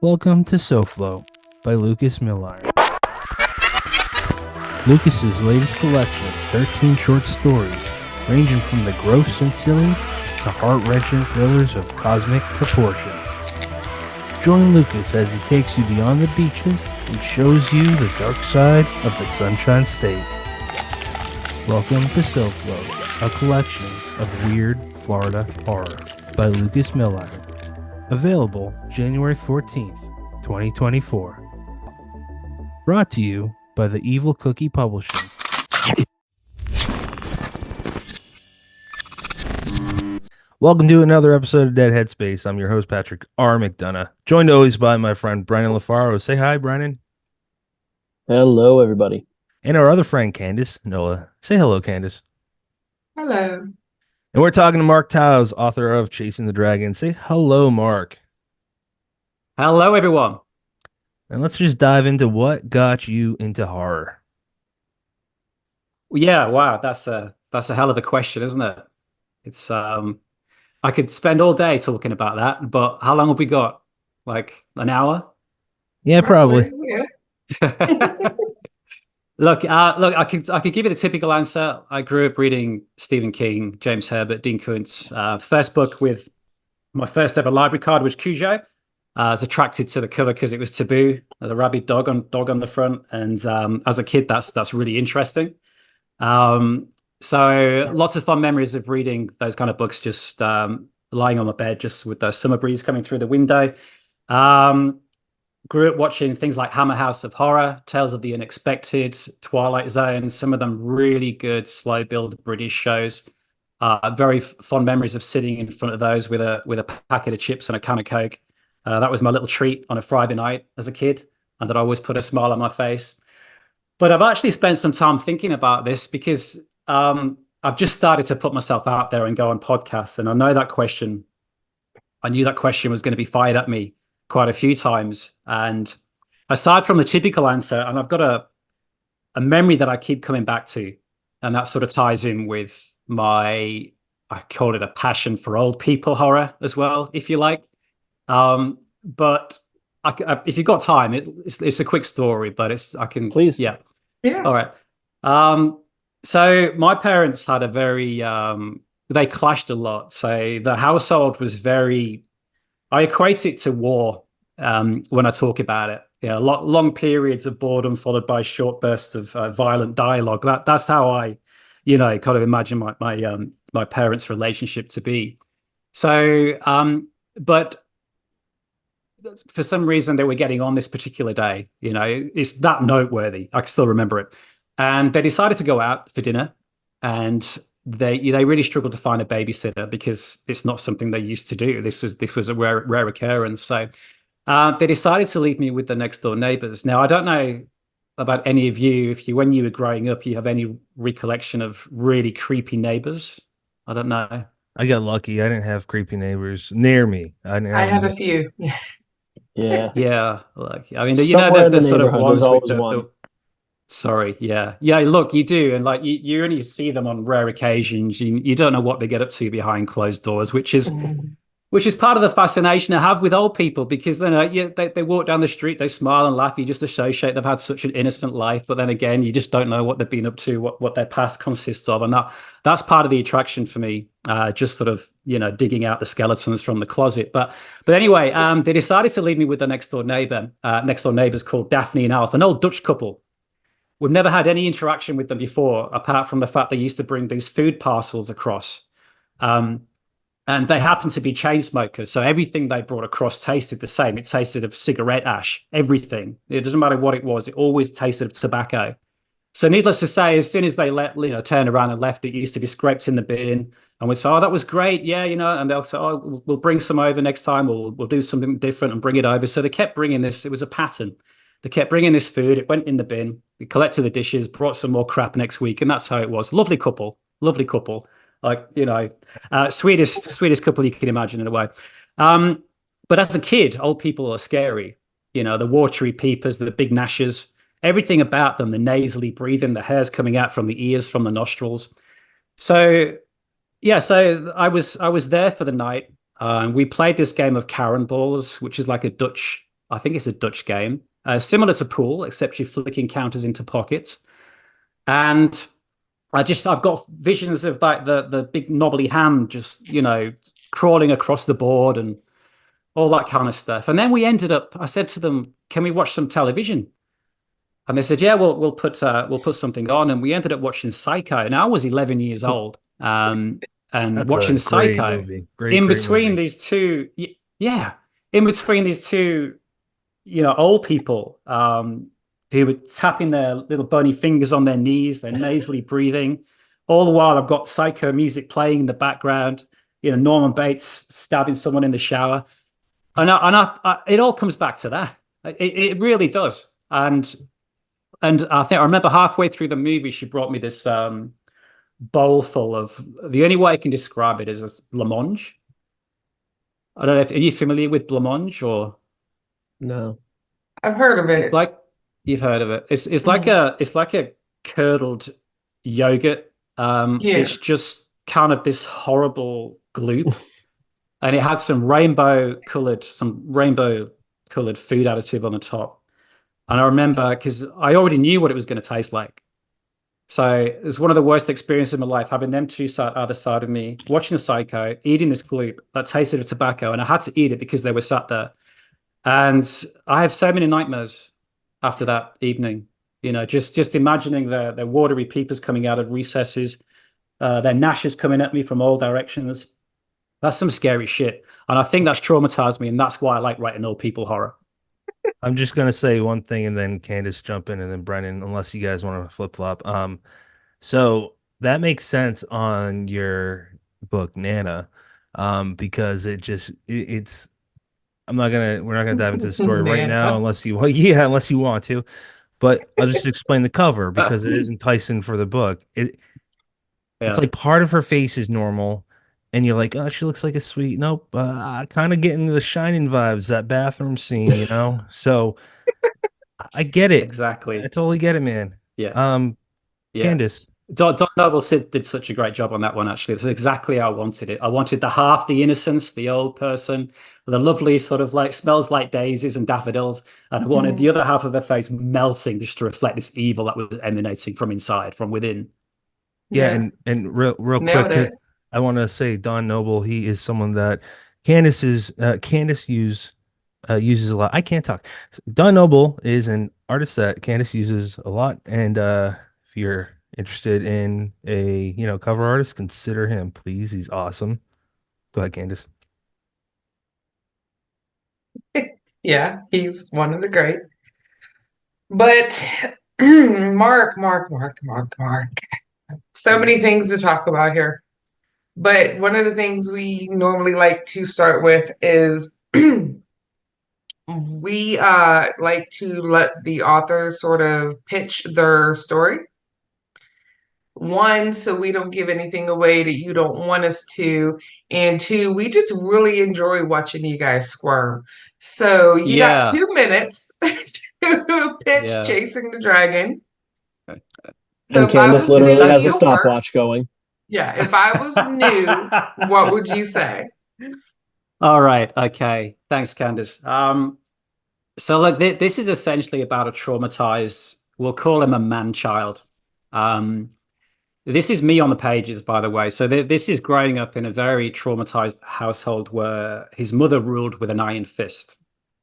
Welcome to SoFlo by Lucas Miller. Lucas's latest collection of 13 short stories, ranging from the gross and silly to heart-wrenching thrillers of cosmic proportions. Join Lucas as he takes you beyond the beaches and shows you the dark side of the Sunshine State. Welcome to SoFlo, a collection of weird Florida horror by Lucas Miller. Available January 14th, 2024. Brought to you by the Evil Cookie Publishing. Welcome to another episode of Dead Headspace. I'm your host, Patrick R. McDonough, joined always by my friend Brennan LaFaro. Say hi, Brennan. Hello, everybody. And our other friend, Candace Noah. Say hello, Candace. Hello. And we're talking to Mark Towse, author of Chasing the Dragon. Say hello, Mark. Hello, everyone. And let's just dive into what got you into horror. Yeah, wow, that's a hell of a question, isn't it? It's I could spend all day talking about that, but how long have we got? Like an hour? Yeah, probably. Yeah. Look, I could give you the typical answer. I grew up reading Stephen King, James Herbert, Dean Koontz. First book with my first ever library card was Cujo. I was attracted to the cover because it was taboo, the rabid dog on the front, and as a kid, that's really interesting. So lots of fun memories of reading those kind of books, just lying on my bed, just with the summer breeze coming through the window. Grew up watching things like Hammer House of Horror, Tales of the Unexpected, Twilight Zone, some of them really good slow build British shows. Very fond memories of sitting in front of those with a packet of chips and a can of Coke. That was my little treat on a Friday night as a kid, and that always put a smile on my face. But I've actually spent some time thinking about this because I've just started to put myself out there and go on podcasts, and I knew that question was going to be fired at me quite a few times. And aside from the typical answer, and I've got a memory that I keep coming back to, and that sort of ties in with I call it a passion for old people horror as well, if you like. But if you've got time, it's a quick story, but Please. Yeah. Yeah. All right. So my parents had they clashed a lot. So the household was I equate it to war when I talk about it. Yeah, long periods of boredom followed by short bursts of violent dialogue. That's how I, kind of imagine my parents' relationship to be. So, but for some reason they were getting on this particular day. It's that noteworthy. I can still remember it. And they decided to go out for dinner, and they really struggled to find a babysitter because it's not something they used to do. This was a rare occurrence. So they decided to leave me with the next door neighbors. Now, I don't know about any of you, when you were growing up, you have any recollection of really creepy neighbors? I don't know. I got lucky. I didn't have creepy neighbors near me. I had a few. Yeah. Yeah. Like, I mean, Somewhere in the the sort of neighborhood, ones there's with always one. Sorry, yeah. Look, you do, and like you only see them on rare occasions. You don't know what they get up to behind closed doors, which is part of the fascination I have with old people, because they walk down the street, they smile and laugh. You just associate they've had such an innocent life, but then again, you just don't know what they've been up to, what their past consists of, and that's part of the attraction for me. Just sort of digging out the skeletons from the closet. But anyway, they decided to leave me with the next door neighbors called Daphne and Alf, an old Dutch couple. We've never had any interaction with them before, apart from the fact they used to bring these food parcels across. And they happened to be chain smokers. So everything they brought across tasted the same. It tasted of cigarette ash, everything. It doesn't matter what it was. It always tasted of tobacco. So needless to say, as soon as they turned around and left, it used to be scraped in the bin. And we'd say, oh, that was great. Yeah, and they'll say, oh, we'll bring some over next time. We'll do something different and bring it over. So they kept bringing this. It was a pattern. They kept bringing this food. It went in the bin. They collected the dishes, brought some more crap next week. And that's how it was. Lovely couple. Like, sweetest couple you can imagine in a way. But as a kid, old people are scary. The watery peepers, the big gnashers, everything about them, the nasally breathing, the hairs coming out from the ears, from the nostrils. So, yeah, so I was there for the night. We played this game of Karen balls, which is like a Dutch I think it's a Dutch game, similar to pool, except you're flicking counters into pockets. And I've got visions of like the big knobbly hand just, crawling across the board and all that kind of stuff. And then I said to them, can we watch some television? And they said, yeah, we'll put something on. And we ended up watching Psycho. Now I was 11 years old. And That's watching a great Psycho movie. in Great between movie. these two, yeah, in between these two, old people, who were tapping their little bony fingers on their knees, they're nasally breathing. All the while, I've got Psycho music playing in the background. Norman Bates stabbing someone in the shower, it all comes back to that. It really does. And I think I remember halfway through the movie, she brought me this bowl full of, the only way I can describe it is as blancmange. I don't know if are you familiar with blancmange or No. I've heard of it's it. like you've heard of it. It's like a curdled yogurt. Yeah. It's just kind of this horrible gloop, and it had some rainbow colored food additive on the top. And I remember because I already knew what it was going to taste like. So it was one of the worst experiences of my life, having them two either side of me, watching a Psycho, eating this gloop that tasted of tobacco, and I had to eat it because they were sat there. And I had so many nightmares after that evening. Just imagining their watery peepers coming out of recesses, their gnashes coming at me from all directions. That's some scary shit. And I think that's traumatized me, and that's why I like writing old people horror. I'm just gonna say one thing and then Candace jump in and then Brennan, unless you guys want to flip flop. So that makes sense on your book, Nana, because it's we're not gonna dive into the story right now Nana. unless unless you want to. But I'll just explain the cover because it is enticing for the book. It's Yeah, like part of her face is normal, and you're like, oh, she looks like a sweet. Nope, kind of getting the Shining vibes, that bathroom scene. So I get it. I exactly. totally get it, man. Yeah, Um, yeah. Candace, Don Noble did such a great job on that one, actually. That's exactly how I wanted it. I wanted the innocence, the old person, the lovely sort of like smells like daisies and daffodils. And I wanted the Mhm. other half of her face melting just to reflect this evil that was emanating from inside, from within. yeah, Yeah. and real Nailed quick, it. I want to say Don Noble. He is someone that Candace uses a lot. I can't talk. Don Noble is an artist that Candace uses a lot, and if you're interested in a cover artist, consider him, please. He's awesome. Go ahead, Candace. Yeah, he's one of the great. But Mark. So many Yes. things to talk about here. But one of the things we normally like to start with is we like to let the authors sort of pitch their story. One, so we don't give anything away that you don't want us to. And two, we just really enjoy watching you guys squirm. So you got Yeah. 2 minutes to pitch Yeah. Chasing the Dragon. So And if I Candace was literally new, has a you'll work. stopwatch going. Yeah, if I was new, what would you say? All right. Okay. Thanks, Candice. So look, this is essentially about a traumatized, we'll call him a man-child. Um, this is me on the pages, by the way. So this is growing up in a very traumatized household where his mother ruled with an iron fist,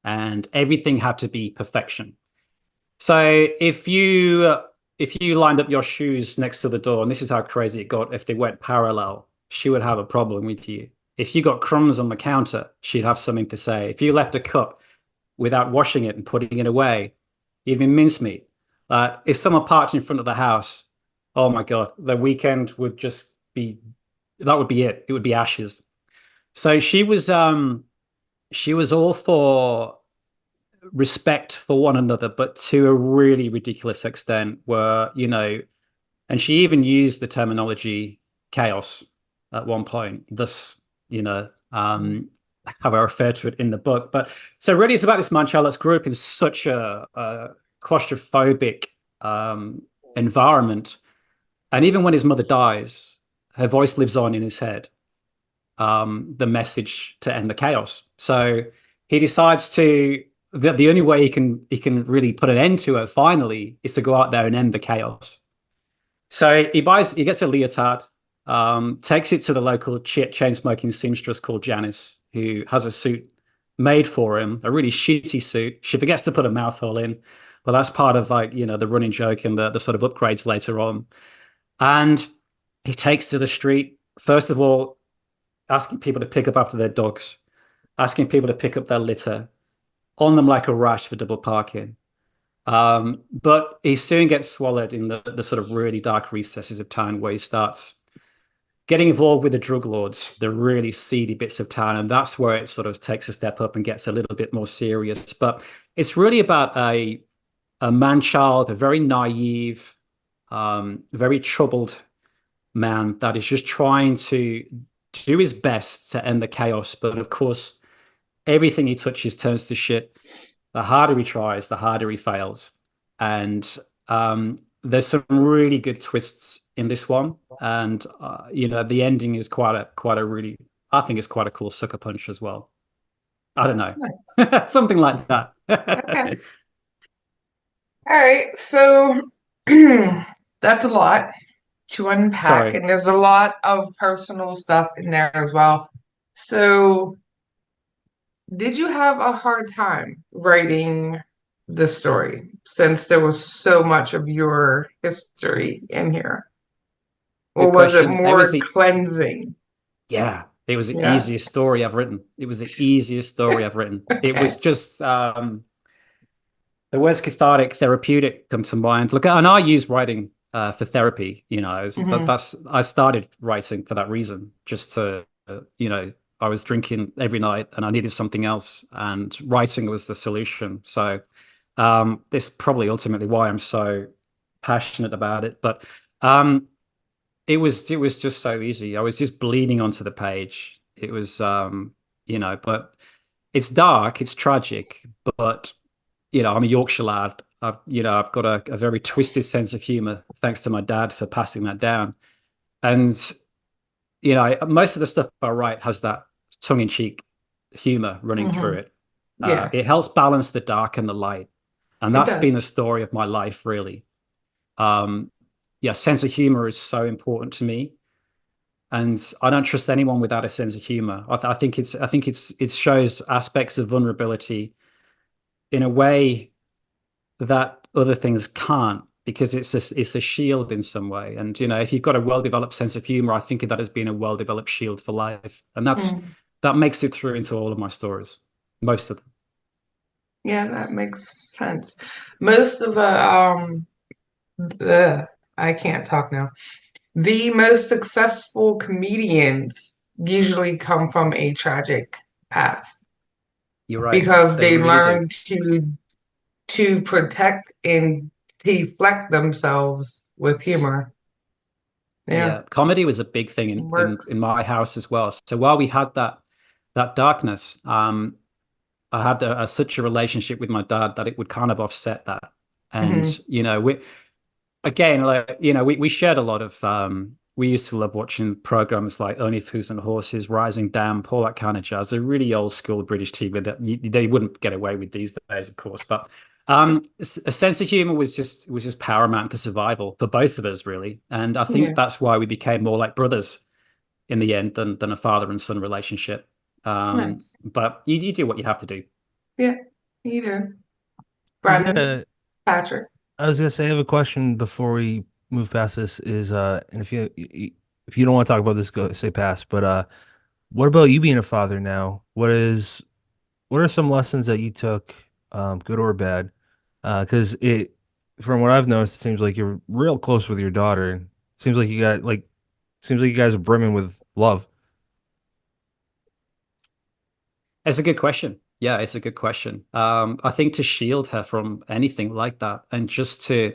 and everything had to be perfection. So if you lined up your shoes next to the door, and this is how crazy it got, if they went parallel, she would have a problem with you. If you got crumbs on the counter, she'd have something to say. If you left a cup without washing it and putting it away, you'd be mincemeat. If someone parked in front of the house, oh my God, the weekend would just be, that would be it. It would be ashes. So she was all for respect for one another, but to a really ridiculous extent where, and she even used the terminology chaos at one point, thus, how I refer to it in the book. But so really it's about this man child that's grew up in such a claustrophobic environment. And even when his mother dies, her voice lives on in his head, the message to end the chaos. So he decides to the only way he can really put an end to it finally is to go out there and end the chaos. So he gets a leotard, takes it to the local chain smoking seamstress called Janice, who has a suit made for him, a really shitty suit. She forgets to put a mouthhole in, but that's part of like, the running joke and the sort of upgrades later on. And he takes to the street, first of all, asking people to pick up after their dogs, asking people to pick up their litter, on them like a rash for double parking. But he soon gets swallowed in the sort of really dark recesses of town, where he starts getting involved with the drug lords, the really seedy bits of town. And that's where it sort of takes a step up and gets a little bit more serious. But it's really about a man-child, a very naive, very troubled man that is just trying to do his best to end the chaos. But of course, everything he touches turns to shit. The harder he tries, the harder he fails. And there's some really good twists in this one. And, the ending is quite a really, I think it's quite a cool sucker punch as well. I don't know. Nice. Something like that. Okay. All right. So that's a lot to unpack. Sorry. And there's a lot of personal stuff in there as well. So did you have a hard time writing the story, since there was so much of your history in here? Or was it more cleansing? Yeah, it was the easiest story I've written. It was the easiest story I've written. Okay. It was just the words cathartic, therapeutic come to mind. Look, and I use writing for therapy. I started writing for that reason, just to I was drinking every night and I needed something else, and writing was the solution. So this is probably ultimately why I'm so passionate about it. But it was just so easy. I was just bleeding onto the page. It was but it's dark, it's tragic, but I'm a Yorkshire lad. I've got a very twisted sense of humor, thanks to my dad for passing that down. And most of the stuff I write has that tongue-in-cheek humor running through it. It helps balance the dark and the light. And that's been the story of my life, really. Sense of humor is so important to me. And I don't trust anyone without a sense of humor. I think it shows aspects of vulnerability in a way that other things can't, because it's a shield in some way. And if you've got a well-developed sense of humor, I think of that as being a well-developed shield for life. And that makes it through into all of my stories, most of them. Yeah, that makes sense. Most of I can't talk now. The most successful comedians usually come from a tragic past. You're right. Because they really learn to protect and deflect themselves with humor. Yeah, comedy was a big thing in my house as well. So while we had that darkness, I had such a relationship with my dad that it would kind of offset that. And we shared a lot of. We used to love watching programs like Only Fools and Horses, Rising Damp, all that kind of jazz. They're really old school British TV that they wouldn't get away with these days, of course. But a sense of humor was just paramount to survival for both of us, really. And I think that's why we became more like brothers in the end than a father and son relationship. Nice. But you do what you have to do. Yeah, you do. Brandon, Patrick. I was gonna say, I have a question before we move past this. And if you don't want to talk about this, go say pass. But what about you being a father now? What are some lessons that you took, good or bad? Because from what I've noticed, it seems like you're real close with your daughter. Seems like you guys are brimming with love. It's a good question. Yeah, it's a good question. I think to shield her from anything like that, and just to,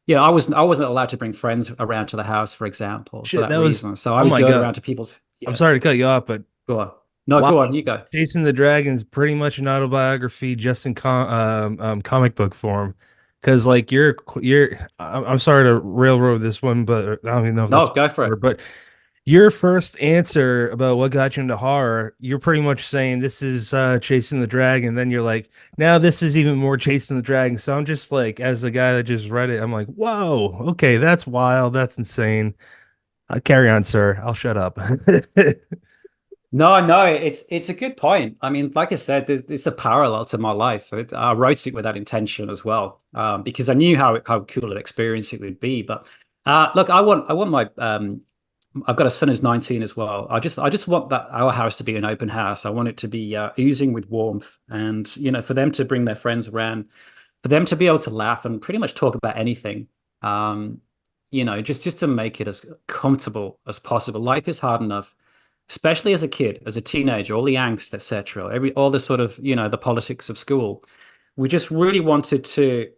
I wasn't allowed to bring friends around to the house, for example, for that reason. So I would go around to people's. Yeah. I'm sorry to cut you off, but go on. No, go on. You go. Chasing the Dragon's pretty much an autobiography, just in comic book form. Because like I'm sorry to railroad this one, but I don't even know if go for it. But Your first answer about what got you into horror, you're pretty much saying this is Chasing the Dragon. Then you're like, now this is even more Chasing the Dragon. So I'm just like, as a guy that just read it, I'm like, whoa, okay, that's wild, that's insane. Carry on, sir. I'll shut up. No, no, it's a good point. I mean, like I said, it's a parallel to my life. I wrote it with that intention as well, because I knew how cool an experience it would be. But look, I want my I've got a son who's 19 as well. I just want that our house to be an open house. I want it to be oozing with warmth, and for them to bring their friends around, for them to be able to laugh and pretty much talk about anything. Um, just to make it as comfortable as possible. Life is hard enough, especially as a kid, as a teenager, all the angst, etc., all the sort of, the politics of school. We just really wanted to,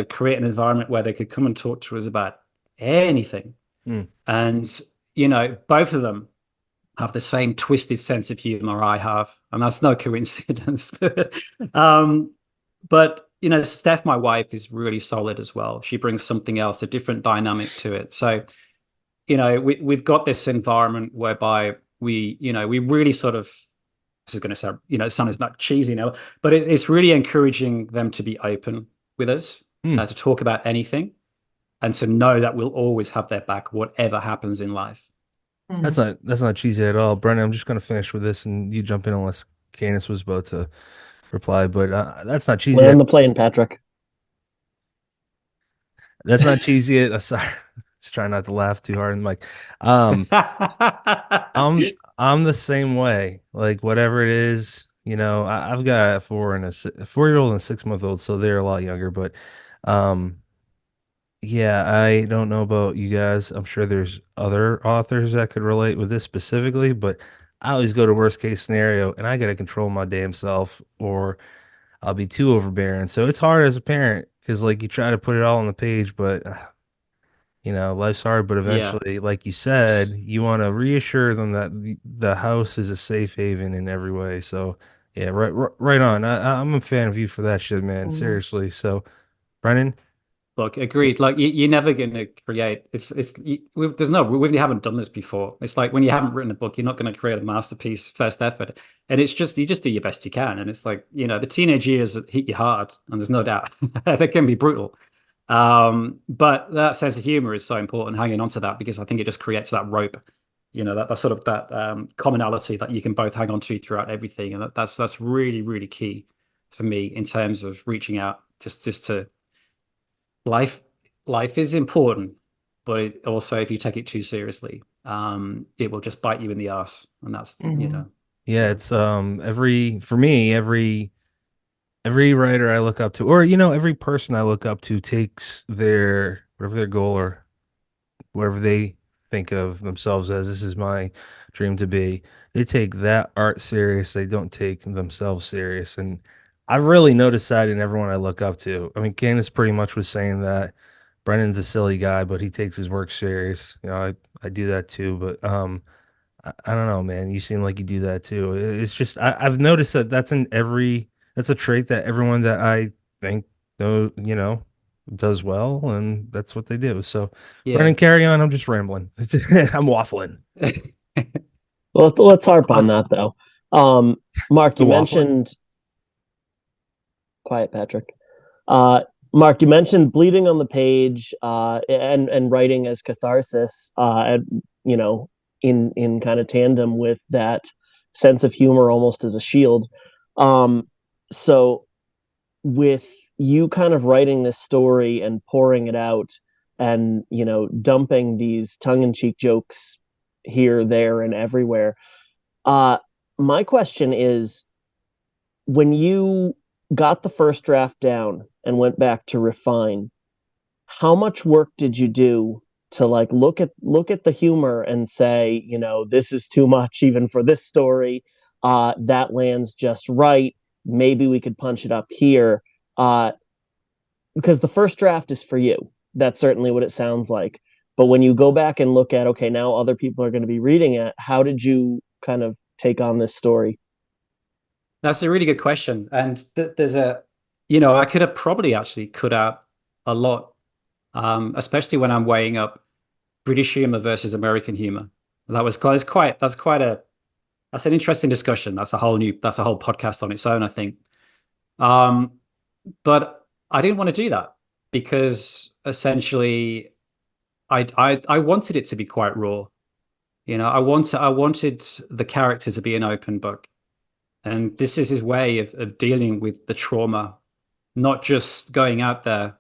create an environment where they could come and talk to us about anything. Mm. And, both of them have the same twisted sense of humor I have, and that's no coincidence. um, but Steph, my wife, is really solid as well. She brings something else, a different dynamic to it. So we've got this environment whereby we really sort of, this is going to sound, sound is not cheesy now, but it's really encouraging them to be open with us, to talk about anything, and to know that we'll always have their back, whatever happens in life. That's not cheesy at all. Brendan, I'm just gonna finish with this and you jump in unless Candace was about to reply, but that's not cheesy. Land the plane, Patrick. That's not cheesy. Sorry, just trying not to laugh too hard in the mic. I'm the same way. Like whatever it is, I've got a 4-year-old and a 6-month-old, so they're a lot younger. But yeah, I don't know about you guys. I'm sure there's other authors that could relate with this specifically, but I always go to worst case scenario, and I got to control my damn self, or I'll be too overbearing. So it's hard as a parent because like you try to put it all on the page, but life's hard. But Yeah. eventually, like you said, you want to reassure them that the house is a safe haven in every way. So yeah, right on. I'm a fan of you for that shit, man. Seriously. So Brennan, Look, agreed. Like you're never going to create. We haven't done this before. It's like when you haven't written a book, you're not going to create a masterpiece first effort, and it's just you just do your best you can. And it's like the teenage years hit you hard, and there's no doubt they can be brutal. But that sense of humor is so important, hanging on to that, because I think it just creates that rope, that sort of that commonality that you can both hang on to throughout everything, and that's really really key for me in terms of reaching out just to. Life is important, but it also, if you take it too seriously, it will just bite you in the ass, and that's yeah, it's for me every writer I look up to, or every person I look up to, takes their whatever their goal or whatever they think of themselves as, this is my dream to be. They take that art serious. They don't take themselves serious, and I've really noticed that in everyone I look up to. I mean, Candace pretty much was saying that Brendan's a silly guy, but he takes his work serious. I do that too, but I don't know, man. You seem like you do that too. It's just I've noticed that that's a trait that everyone that I think does well, and that's what they do. So, Yeah. Brendan, carry on. I'm just rambling. I'm waffling. Well, let's harp on that though. Mark, you mentioned. Quiet, Patrick. Mark, you mentioned bleeding on the page, and writing as catharsis, in kind of tandem with that sense of humor, almost as a shield. So with you kind of writing this story and pouring it out, and dumping these tongue-in-cheek jokes here, there, and everywhere, my question is, when you got the first draft down and went back to refine, how much work did you do to look at the humor and say, this is too much even for this story, that lands just right, maybe we could punch it up here, because the first draft is for you. That's certainly what it sounds like. But when you go back and look at, okay, now other people are going to be reading it, how did you kind of take on this story? That's a really good question. And there's I could have probably actually cut out a lot, especially when I'm weighing up British humor versus American humor. That's an interesting discussion. That's a whole podcast on its own, I think. But I didn't want to do that because essentially I wanted it to be quite raw. I wanted the character to be an open book. And this is his way of dealing with the trauma, not just going out there,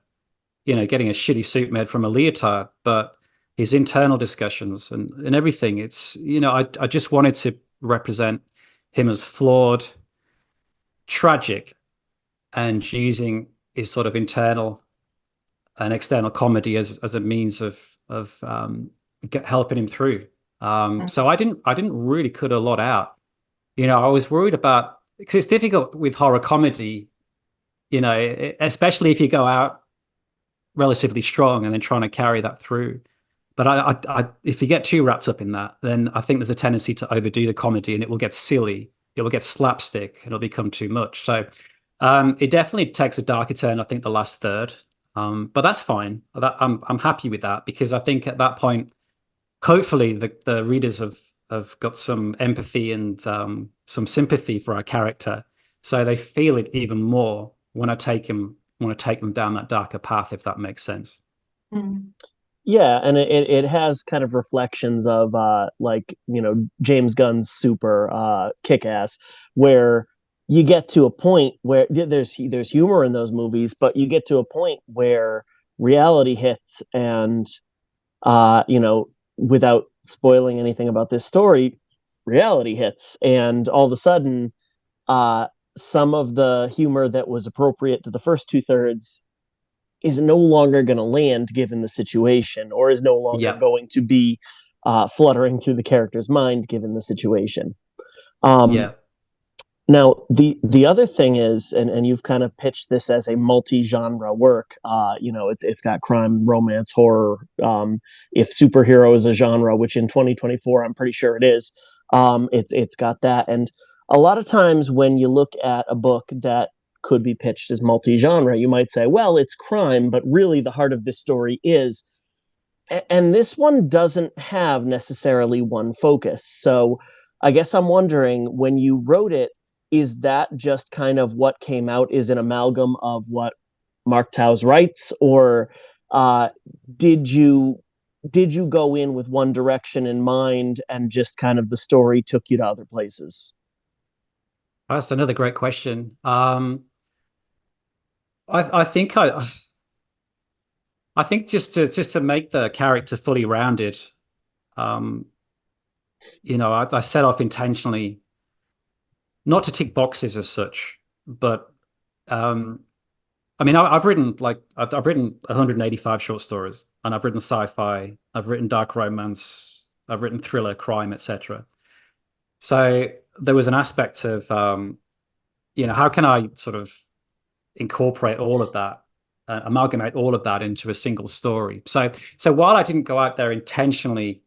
getting a shitty suit made from a leotard, but his internal discussions and everything. It's, I just wanted to represent him as flawed, tragic, and using his sort of internal and external comedy as a means of helping him through. So I didn't really cut a lot out. I was worried about, because it's difficult with horror comedy, especially if you go out relatively strong and then trying to carry that through. But if you get too wrapped up in that, then I think there's a tendency to overdo the comedy and it will get silly. It will get slapstick and it'll become too much. So it definitely takes a darker turn, I think, the last third. But that's fine. I'm happy with that, because I think at that point, hopefully the readers have got some empathy and some sympathy for our character, so they feel it even more when I take them down that darker path, if that makes sense. Yeah, and it has kind of reflections of James Gunn's Super, Kick-Ass, where you get to a point where there's humor in those movies, but you get to a point where reality hits, and without spoiling anything about this story, reality hits, and all of a sudden, some of the humor that was appropriate to the first 2/3 is no longer going to land given the situation, or is no longer going to be fluttering through the character's mind given the situation. Now, the other thing is, and you've kind of pitched this as a multi-genre work. It's got crime, romance, horror. If superhero is a genre, which in 2024 I'm pretty sure it is, it's got that. And a lot of times when you look at a book that could be pitched as multi-genre, you might say, well, it's crime, but really the heart of this story is. And this one doesn't have necessarily one focus. So I guess I'm wondering, when you wrote it, is that just kind of what came out is an amalgam of what Mark Towse writes, or did you go in with one direction in mind and just kind of the story took you to other places? That's another great question. I think just to make the character fully rounded, I set off intentionally not to tick boxes as such, but I've written 185 short stories, and I've written sci-fi, I've written dark romance, I've written thriller, crime, etc. So there was an aspect of how can I sort of incorporate all of that, amalgamate all of that into a single story. So while I didn't go out there intentionally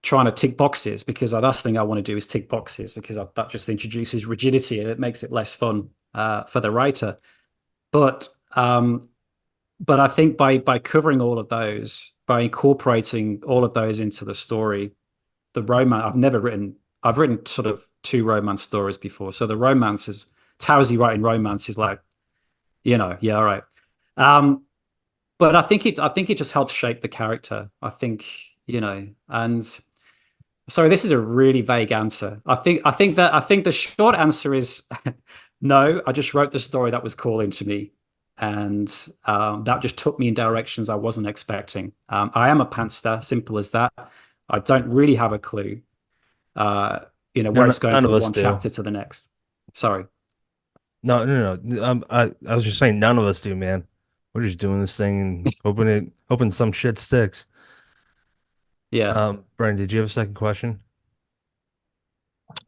trying to tick boxes, because the last thing I want to do is tick boxes, because that just introduces rigidity and it makes it less fun for the writer. But I think by covering all of those, by incorporating all of those into the story, the romance, I've written sort of 2 romance stories before. So the romance is, Towsey writing romance is like, yeah, all right. But I think it just helps shape the character. I think, and sorry, this is a really vague answer. I think the short answer is no. I just wrote the story that was calling to me, and that just took me in directions I wasn't expecting. I am a pantster, simple as that. I don't really have a clue, where it's going from one chapter to the next. Sorry. No. I was just saying, none of us do, man. We're just doing this thing and hoping some shit sticks. Yeah. Brian, did you have a second question?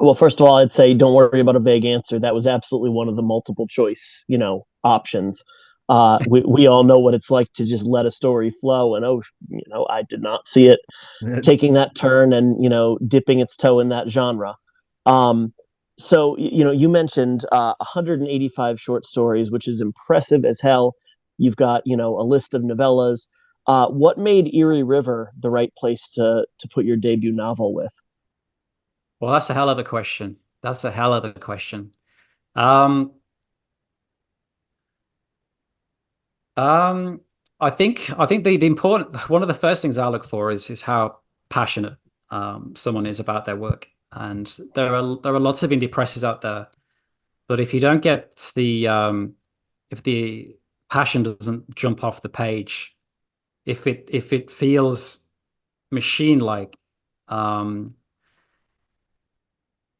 Well, first of all, I'd say don't worry about a vague answer. That was absolutely one of the multiple choice, options. We all know what it's like to just let a story flow, and I did not see it taking that turn and dipping its toe in that genre. So you mentioned 185 short stories, which is impressive as hell. You've got a list of novellas. What made Erie River the right place to put your debut novel with? Well, that's a hell of a question. That's a hell of a question. Um, um, I think the important one of the first things I look for is how passionate someone is about their work. And there are lots of indie presses out there, but if you don't get if the passion doesn't jump off the page, if it feels machine like, um,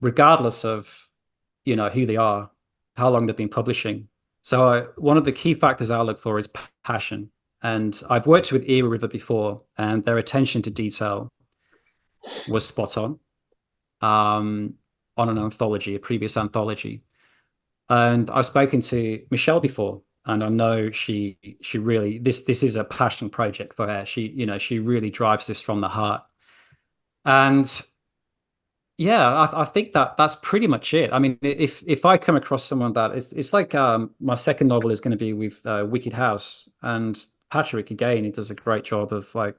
regardless of who they are, how long they've been publishing. So one of the key factors I look for is passion. And I've worked with Era River before, and their attention to detail was spot on an anthology, a previous anthology. And I've spoken to Michelle before, and I know she really this is a passion project for her. She really drives this from the heart. And yeah, I think that's pretty much it. I mean, if I come across someone that it's like, my second novel is going to be with Wicked House, and Patrick again, he does a great job of like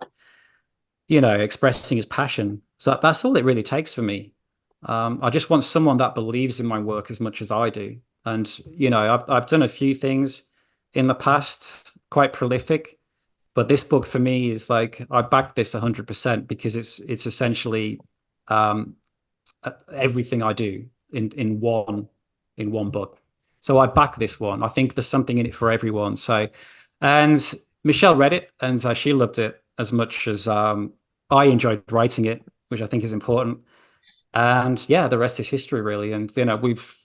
expressing his passion. So that's all it really takes for me. I just want someone that believes in my work as much as I do. And I've done a few things in the past, quite prolific, but this book for me is like I back this 100% because it's essentially, um, everything I do in one book. So I back this one. I think there's something in it for everyone. So, and Michelle read it, and she loved it as much as I enjoyed writing it, which I think is important. And yeah, the rest is history, really. And we've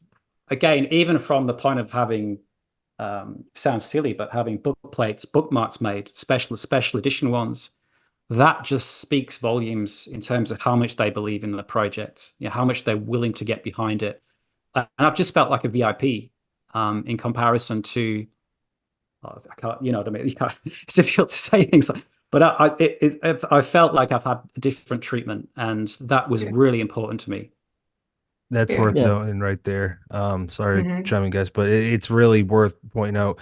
again, even from the point of having, sounds silly, but having book plates, bookmarks made, special edition ones, that just speaks volumes in terms of how much they believe in the project, how much they're willing to get behind it. And I've just felt like a VIP, in comparison to, I can't, you know what I mean? It's difficult to say things like, but I felt like I've had a different treatment, and that was Yeah. really important to me. That's Yeah. worth Yeah. noting right there. Sorry to Mhm. chime in, guys, but it's really worth pointing out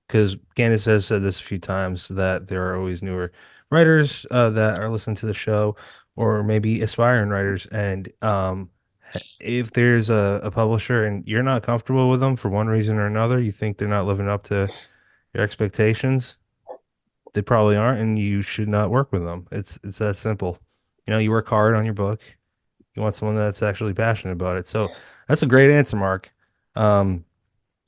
because Candace has said this a few times that there are always newer writers that are listening to the show, or maybe aspiring writers. And if there's a publisher and you're not comfortable with them for one reason or another, you think they're not living up to your expectations, they probably aren't, and you should not work with them. It's that simple. You work hard on your book. You want someone that's actually passionate about it. So that's a great answer, Mark. Um,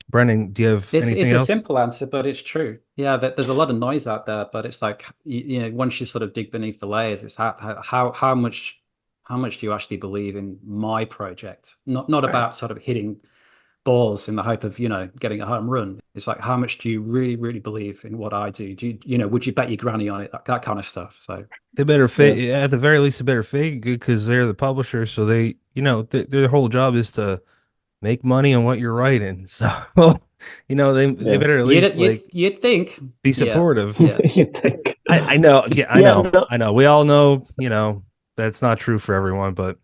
Brendan, do you have It's anything it's a else? simple answer, but it's true. Yeah, there's a lot of noise out there, but it's like once you sort of dig beneath the layers, it's how much do you actually believe in my project? Not Right. about sort of hitting balls in the hope of getting a home run. It's like, how much do you really really believe in what I do? Do you would you bet your granny on it? That kind of stuff. So They better Yeah. fake, at the very least, they better fake good because they're the publisher. So their whole job is to make money on what you're writing. So, they Yeah. better at you'd least you'd like you'd think, be yeah, supportive. yeah, You think? I know. Yeah, I Yeah. know. No, I know. We all know, that's not true for everyone, but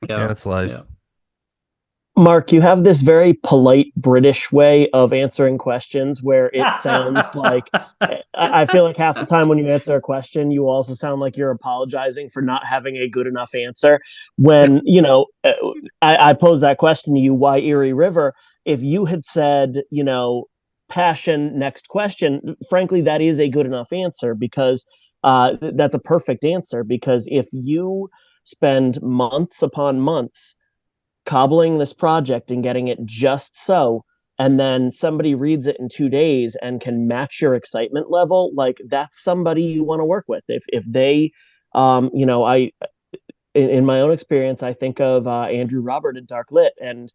yeah, yeah, that's life. yeah. Mark, you have this very polite British way of answering questions where it sounds like I feel like half the time when you answer a question, you also sound like you're apologizing for not having a good enough answer. When, I pose that question to you, why Erie River? If you had said, passion, next question, frankly, that is a good enough answer because that's a perfect answer. Because if you spend months upon months cobbling this project and getting it just so, and then somebody reads it in 2 days and can match your excitement level, like that's somebody you want to work with. If they, I in my own experience, I think of Andrew Robert at Dark Lit, and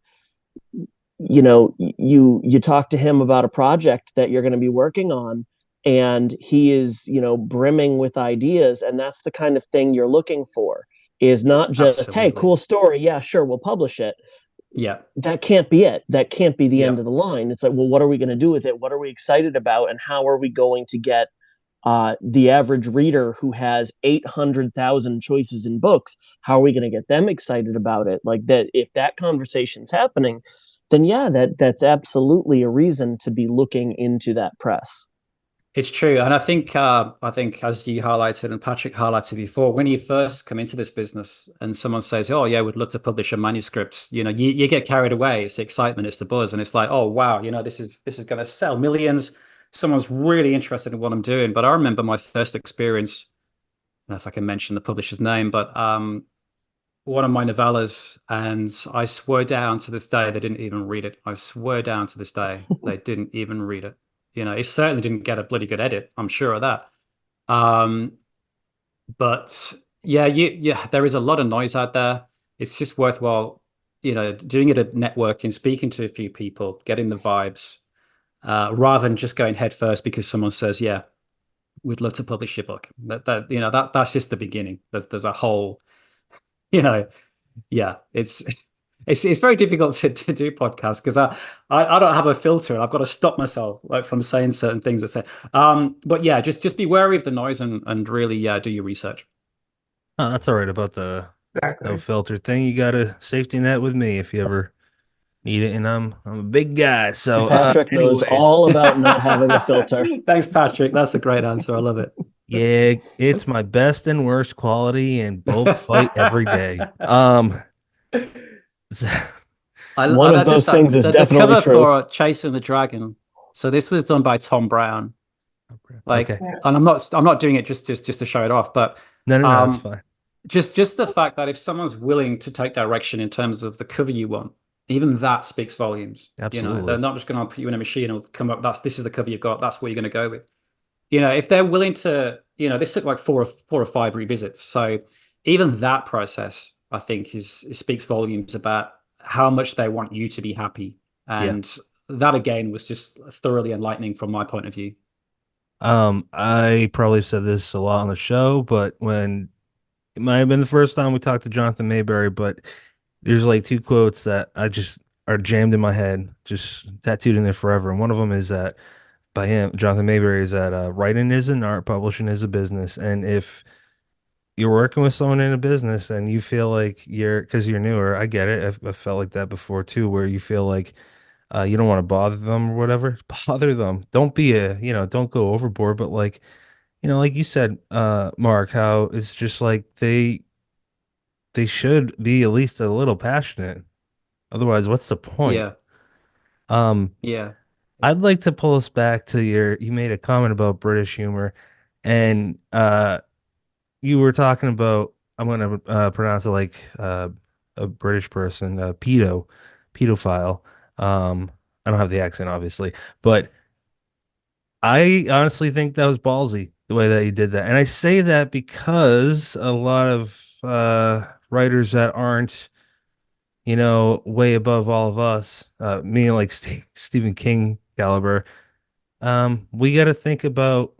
you talk to him about a project that you're going to be working on, and he is brimming with ideas, and that's the kind of thing you're looking for. Is not just, hey, Absolutely. cool story, yeah, sure, we'll publish it. Yeah, That can't be it. That can't be the yeah. end of the line. It's like, well, what are we going to do with it? What are we excited about? And how are we going to get the average reader who has 800,000 choices in books? How are we going to get them excited about it? Like that, if that conversation's happening, then yeah, that's absolutely a reason to be looking into that press. It's true, and I think as you highlighted and Patrick highlighted before, when you first come into this business and someone says, "Oh yeah, we'd love to publish a manuscript," you get carried away. It's the excitement, it's the buzz, and it's like, "Oh wow, this is going to sell millions. Someone's really interested in what I'm doing." But I remember my first experience. I don't know if I can mention the publisher's name, but one of my novellas, and I swear down to this day they didn't even read it. I swear down to this day they didn't even read it. It certainly didn't get a bloody good edit. I'm sure of that. Um, but yeah, there is a lot of noise out there. It's just worthwhile, doing it at networking, speaking to a few people, getting the vibes, rather than just going head first because someone says, "Yeah, we'd love to publish your book." That's just the beginning. There's a whole, you know, yeah, it's very difficult to do podcasts because I don't have a filter and I've got to stop myself like from saying certain things that say. But yeah, just be wary of the noise and really do your research. Oh, that's all right about the no Exactly. filter thing. You got a safety net with me if you ever need it, and I'm a big guy. So, Patrick knows anyways, all about not having a filter. Thanks, Patrick. That's a great answer. I love it. yeah, it's my best and worst quality, and both fight every day. One I of have to those say things is the definitely cover true. for Chasing the Dragon. So this was done by Tom Brown. Okay, Yeah. And I'm not doing it just to show it off, but no, that's um, fine. just the fact that if someone's willing to take direction in terms of the cover you want, even that speaks volumes. Absolutely. They're not just going to put you in a machine and come up. This is the cover you've got. That's what you're going to go with. If they're willing to, this took like four or five revisits. So even that process, I think, speaks volumes about how much they want you to be happy. Yeah. And that again was just thoroughly enlightening from my point of view. I probably said this a lot on the show, but when it might have been the first time we talked to Jonathan Mayberry, but there's like two quotes that I just are jammed in my head, just tattooed in there forever. And one of them is that by him, Jonathan Mayberry, is that writing is an art, publishing is a business. And if you're working with someone in a business and you feel like because you're newer, I get it. I felt like that before too, where you feel like you don't want to bother them or whatever. Bother them. Don't be don't go overboard, but like, like you said, Mark, how it's just like they should be at least a little passionate. Otherwise, what's the point? Yeah. Um, Yeah. I'd like to pull us back to you made a comment about British humor, and you were talking about, I'm gonna pronounce it like a British person, pedophile. I don't have the accent, obviously, but I honestly think that was ballsy the way that he did that. And I say that because a lot of writers that aren't, way above all of us, me like Stephen King caliber, we got to think about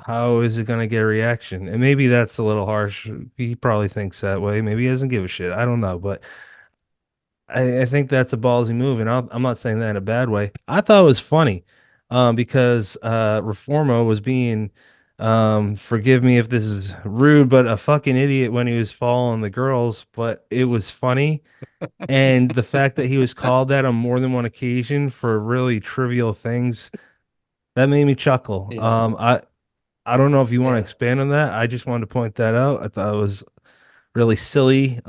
how is it going to get a reaction. And maybe that's a little harsh. He probably thinks that way. Maybe he doesn't give a shit. I don't know, but I think that's a ballsy move, and I'm not saying that in a bad way. I thought it was funny, because Reformo was being, forgive me if this is rude, but a fucking idiot when he was following the girls. But it was funny, and the fact that he was called that on more than one occasion for really trivial things, that made me chuckle. Yeah. I don't know if you want to Yeah. expand on that. I just wanted to point that out. I thought it was really silly.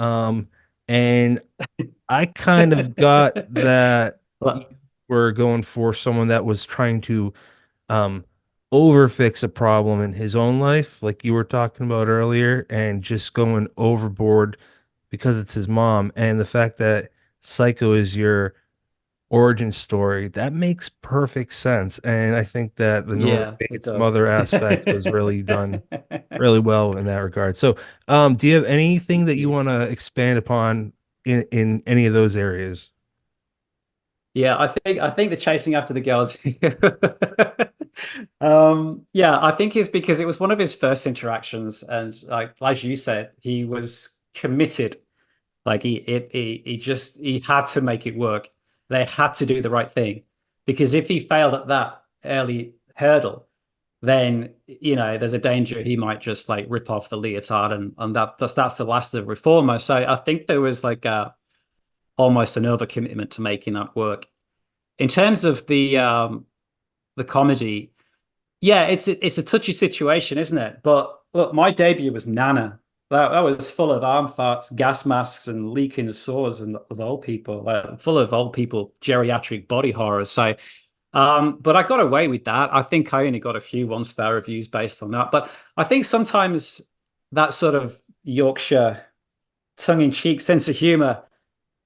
And I kind of got that you Well, were going for someone that was trying to um overfix a problem in his own life, like you were talking about earlier, and just going overboard because it's his mom. And the fact that Psycho is your origin story, that makes perfect sense. And I think that the Norman yeah, it Bates does. mother aspect was really done really well in that regard. So, do you have anything that you Yeah. want to expand upon in any of those areas? Yeah, I think the chasing after the girls. Yeah, I think it's because it was one of his first interactions, and like as you said, he was committed. Like he had to make it work. They had to do the right thing because if he failed at that early hurdle, then there's a danger he might just like rip off the leotard, and that's the last of Reformer. So I think there was like almost an overcommitment to making that work. In terms of the comedy, Yeah, it's a touchy situation, isn't it? But look, my debut was Nana. That was full of arm farts, gas masks, and leaking sores and of old people, full of old people, geriatric body horror. So, but I got away with that. I think I only got a few one-star reviews based on that. But I think sometimes that sort of Yorkshire tongue-in-cheek sense of humor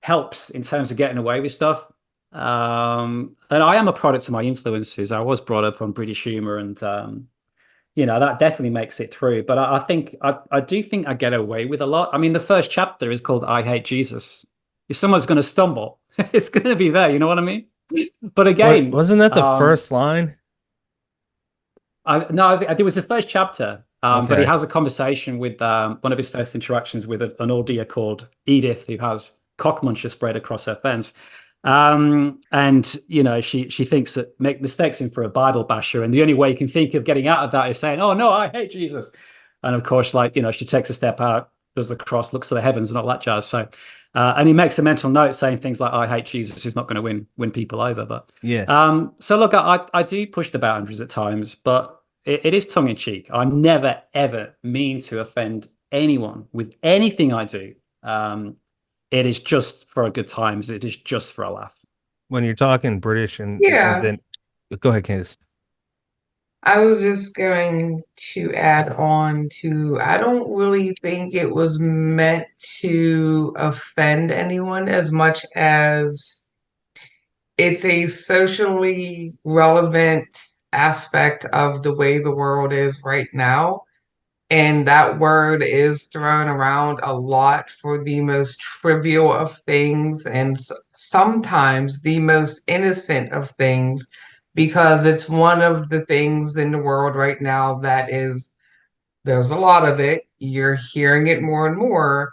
helps in terms of getting away with stuff. And I am a product of my influences. I was brought up on British humor, and that definitely makes it through. But I think I do think I get away with a lot. I mean, the first chapter is called "I Hate Jesus." If someone's going to stumble, it's going to be there. You know what I mean? But again, wasn't that the first line? No, it was the first chapter. But he Okay. has a conversation with one of his first interactions with an old dear called Edith, who has cockmuncher spread across her fence. And she thinks that mistakes him for a Bible basher, and the only way you can think of getting out of that is saying, "Oh no, I hate Jesus." And of course, she takes a step out, does the cross, looks to the heavens, and all that jazz. So, and he makes a mental note saying things like, "I hate Jesus" is not going to win people over. But Yeah. so look, I do push the boundaries at times, but it is tongue in cheek. I never ever mean to offend anyone with anything I do. It is just for a good times. It is just for a laugh. When you're talking British and Yeah. then go ahead, Candace. I was just going to add on to, I don't really think it was meant to offend anyone as much as it's a socially relevant aspect of the way the world is right now. And that word is thrown around a lot for the most trivial of things and sometimes the most innocent of things, because it's one of the things in the world right now that is, there's a lot of it. You're hearing it more and more,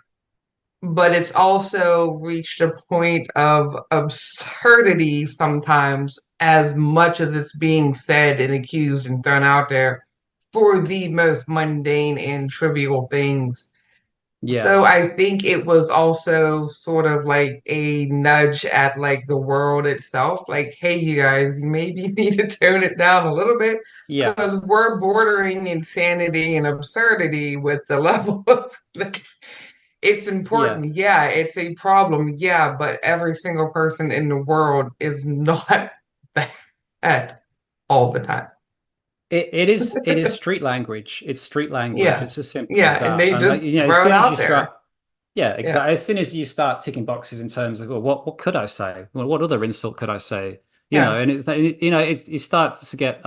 but it's also reached a point of absurdity sometimes, as much as it's being said and accused and thrown out there for the most mundane and trivial things. Yeah, So I think it was also sort of like a nudge at like the world itself, like, hey, you guys, you maybe need to tone it down a little bit yeah, because we're bordering insanity and absurdity with the level of this. It's yeah. important, yeah, it's a problem, yeah, but every single person in the world is not bad all the time. It is street language. It's street language. Yeah, It's as simple as yeah, and that. they And just as throw it soon as you out start, there. yeah, Yeah, exactly. As soon as you start ticking boxes in terms of, well, what could I say? Well, what other insult could I say? yeah. And it starts to get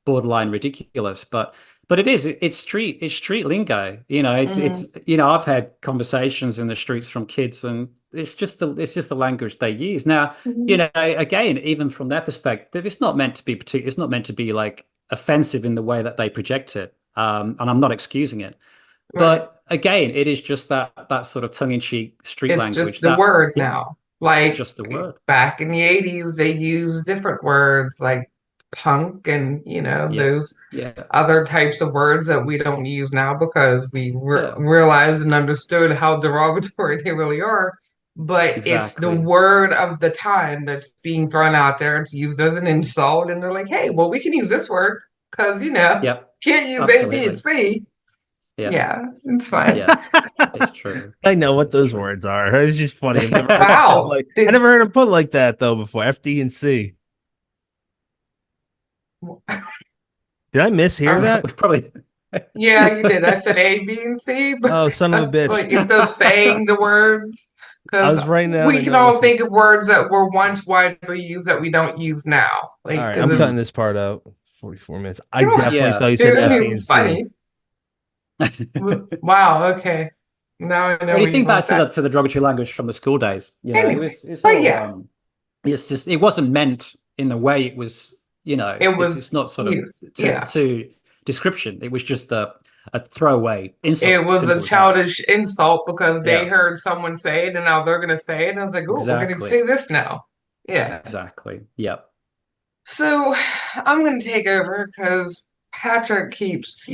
borderline ridiculous, but it's street lingo. Hmm. I've had conversations in the streets from kids, and it's just the language they use. Now, Hmm. again, even from their perspective, it's not meant to be particular. It's not meant to be like offensive in the way that they project it. And I'm not excusing it, Right. but again, it is just that sort of tongue-in-cheek street It's just language the that word it, now. it's Like just a word. back in the 80s, they used different words like punk and, Yeah, those yeah, other types of words that we don't use now because we yeah, realized and understood how derogatory they really are. But it's the exactly. word of the time that's being thrown out there. It's used as an insult, and they're like, hey, well, we can use this word because, Yep, can't use A, B, and absolutely. C. Yeah, Yeah, it's fine. yeah, it's true. I know what It's those true. words are. It's just funny. I've never heard them put Wow. like I never heard them put like that though before. FD and C. Did I mishear that? We probably. Yeah, you did. I said A, B, and C, but Oh, son of a bitch. like instead of saying the words, I because was writing down we the can note. all Listen, think of words that were once widely used that we don't use now. all Like, right, because I'm cutting it's, this part out. 44 minutes. I you don't definitely have thought Yeah. you to. said It FD and was C. funny. Wow, okay. Now I know When you where you think back want to that. the derogatory language from the school days, Anyway, it's but all yeah, it's just it wasn't meant in the way it was, it it's was not sort of used. Yeah. to description. It was just a throwaway insult, It was a simple as that. childish insult because they Yeah, heard someone say it and now they're going to say it. And I was like, oh, we're going to exactly. say this now. Yeah. Exactly. Yeah. So I'm going to take over because Patrick keeps,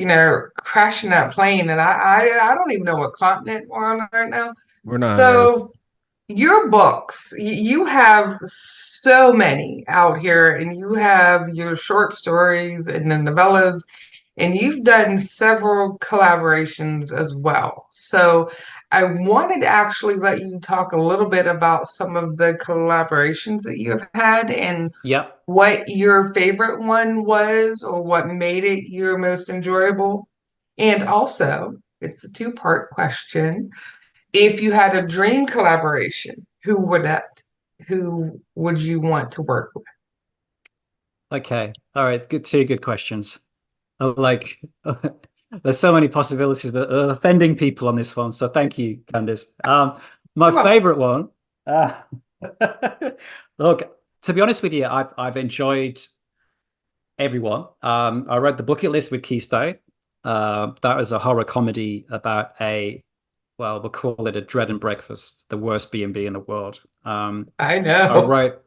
crashing that plane, and I don't even know what continent we're on right now. We're not on Earth. So your books, you have so many out here, and you have your short stories and the novellas, and you've done several collaborations as well. So I wanted to actually let you talk a little bit about some of the collaborations that you have had and Yep. what your favorite one was or what made it your most enjoyable. And also, it's a two-part question. If you had a dream collaboration, who would you want to work with? Okay. All right. Good. Two good questions. Like, there's so many possibilities, but offending people on this one. So thank you, Candice. My You're welcome. favorite one. Uh, look, to be honest with you, I've enjoyed everyone. I read The Bucket List with Keystone. That was a horror comedy about well, we'll call it a dread and breakfast, the worst B&B in the world. I I know. wrote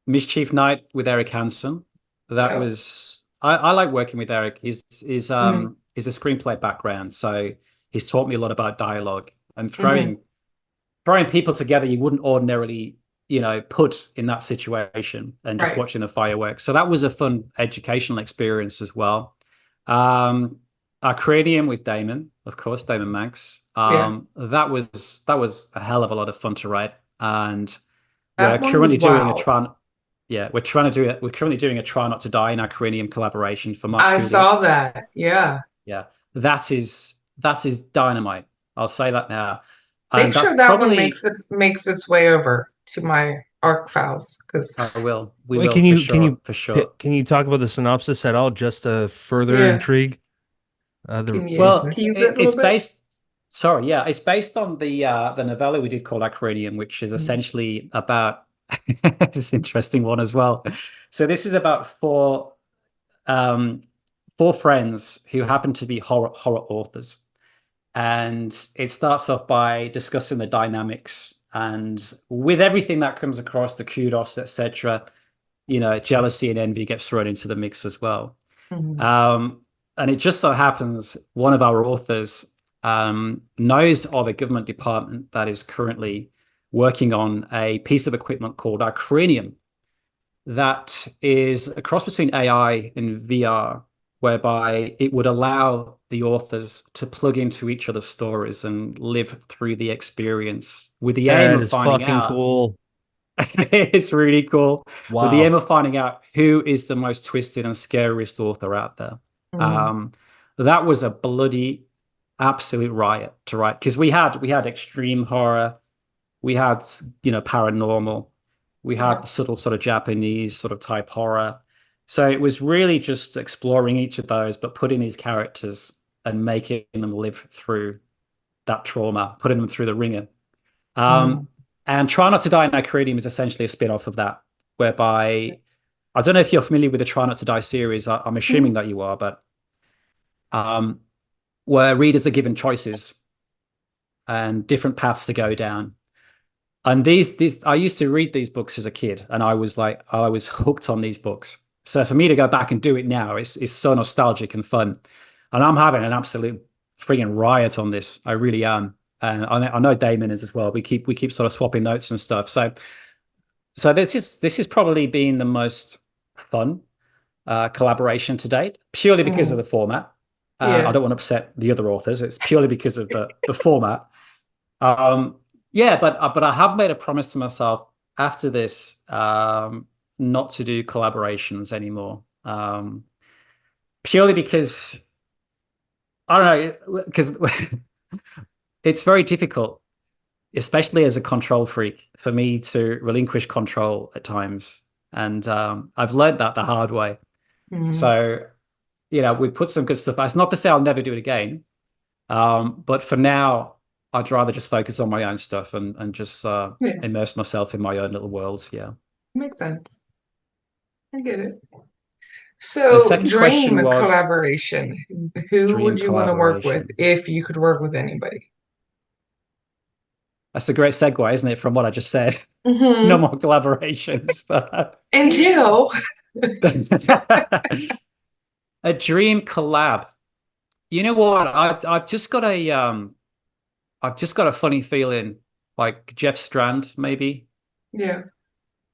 Mischief Night with Eric Hansen. That Oh. was I like working with Eric. He's a screenplay background, so he's taught me a lot about dialogue and Mhm. throwing people together you wouldn't ordinarily, put in that situation and just Right. watching the fireworks. So that was a fun educational experience as well. Um, Arcadium with Damon, of course, Damon Manx. Yeah. That was a hell of a lot of fun to write, and we're That one was currently doing a wild. try. Yeah, we're trying to do it. We're currently doing a Try Not to Die in our Cranium collaboration for Mark I saw Julius. that. Yeah. Yeah, that is dynamite. I'll say that now, Make and that's sure that one probably makes its way over to my ARC files because I will. We Wait, will for sure, for sure. can you talk about the synopsis at all, just to further yeah. intrigue the Can you Well, listeners? tease it a it's little bit? based. Sorry, yeah, it's based on the novella we did called Acradium, which is Mhm. essentially about. It's an interesting one as well. So this is about um, four friends who happen to be horror authors, and it starts off by discussing the dynamics and with everything that comes across the kudos, etc. Jealousy and envy gets thrown into the mix as well. Mhm. Um, and it just so happens one of our authors knows of a government department that is currently working on a piece of equipment called our Cranium that is a cross between AI and VR, whereby it would allow the authors to plug into each other's stories and live through the experience with the aim That of is finding fucking out. cool. It's really cool. With the aim Wow. of finding out who is the most twisted and scariest author out there. Mhm. Um, that was a bloody absolute riot to write because we had extreme horror, we had paranormal, we had Yeah. the subtle sort of Japanese sort of type horror. So it was really just exploring each of those, but putting these characters and making them live through that trauma, putting them through the ringer. Mhm. Um, and Try Not to Die in Icaridium is essentially a spin-off of that, whereby I don't know if you're familiar with the Try Not to Die series. I'm assuming Mhm. that you are, but um, where readers are given choices and different paths to go down. And these I used to read these books as a kid, and I was hooked on these books. So for me to go back and do it now is so nostalgic and fun. And I'm having an absolute freaking riot on this. I really am. And I know Damon is as well. We keep sort of swapping notes and stuff. So this is probably been the most fun collaboration to date, purely because of Mhm. the format. I Yeah. don't want to upset the other authors. It's purely because of the format. Um, yeah, but I have made a promise to myself after this not to do collaborations anymore. Purely because I don't know, because it's very difficult, especially as a control freak, for me to relinquish control at times, and I've learned that the hard way. Mhm. So we put some good stuff. It's not to say I'll never do it again, but for now, I'd rather just focus on my own stuff and just Yeah. immerse myself in my own little worlds. Yeah. Makes sense. I get it. The So, second dream question was collaboration. Who dream would you want to work with collaboration. if you could work with anybody? That's a great segue, isn't it, from what I just said? No Hmm. more collaborations, but Until, a dream collab. You know what? I've just got a funny feeling like Jeff Strand, maybe. Yeah.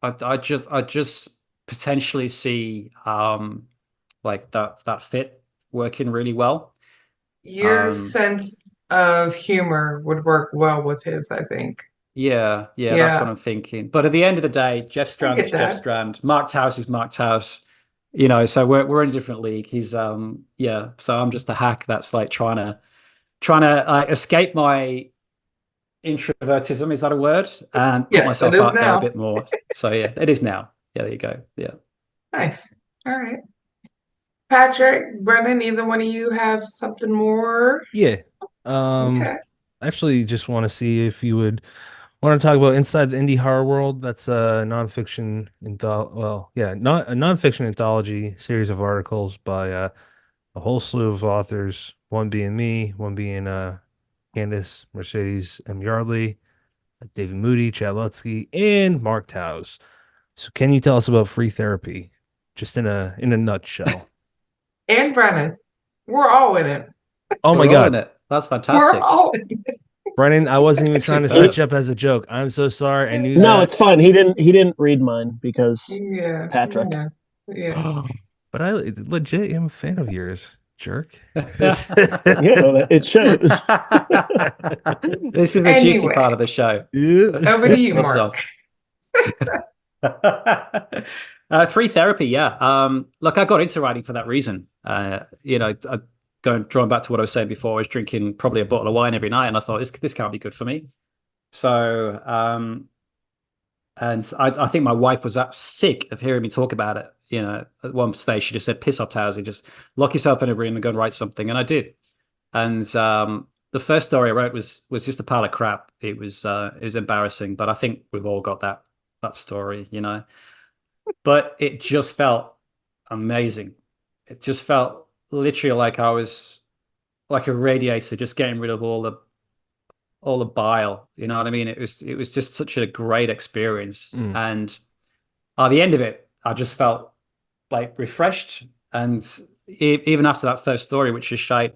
I just potentially see like that fit working really well. Your Um, sense of humor would work well with his, I think. yeah, that's what Yeah, I'm thinking. But at the end of the day, Jeff I Strand get is Jeff that. Strand. Mark Towse is Mark Towse. You know, so we're in a different league. He's yeah, so I'm just a hack that's like trying to escape my introvertism, is that a word? And put Yes, it myself is out there a now. bit more. So yeah, it is now. Yeah, there you go. Yeah. Nice. All right. Patrick, Brennan, either one of you have something more? Yeah. Um, Okay. actually, just want to see if you would want to talk about Inside the Indie Horror World. That's a nonfiction not a nonfiction anthology series of articles by a whole slew of authors. One being me, one being Candace Mercedes M. Yardley, David Moody, Chad Lutsky, and Mark Towse. So, can you tell us about free therapy, just in a nutshell? And Brennan. We're all in it. Oh my We're all in God, it. That's We're fantastic. all in it. Brennan, I wasn't even trying to set Superb. you up as a joke. I'm so sorry. I knew No, that. it's fine. He didn't read mine because Yeah, Patrick. yeah, yeah. But I legit am a fan of yours, jerk. Yeah, it shows. This is a juicy Anyway, part of the show. Yeah. over to you, Rubs Mark. off. Free therapy, yeah. Look, I got into writing for that reason. You know, drawing back to what I was saying before, I was drinking probably a bottle of wine every night, and I thought this can't be good for me. So, and I think my wife was that sick of hearing me talk about it. You know, at one stage she just said, "Piss off, Towsy, just lock yourself in a room and go and write something," and I did. And the first story I wrote was just a pile of crap. It was embarrassing, but I think we've all got that story, you know. But it just felt amazing. It just felt literally like I was like a radiator, just getting rid of all the bile. You know what I mean? It was just such a great experience. Mm. And at the end of it, I just felt like refreshed. And even after that first story, which is shite,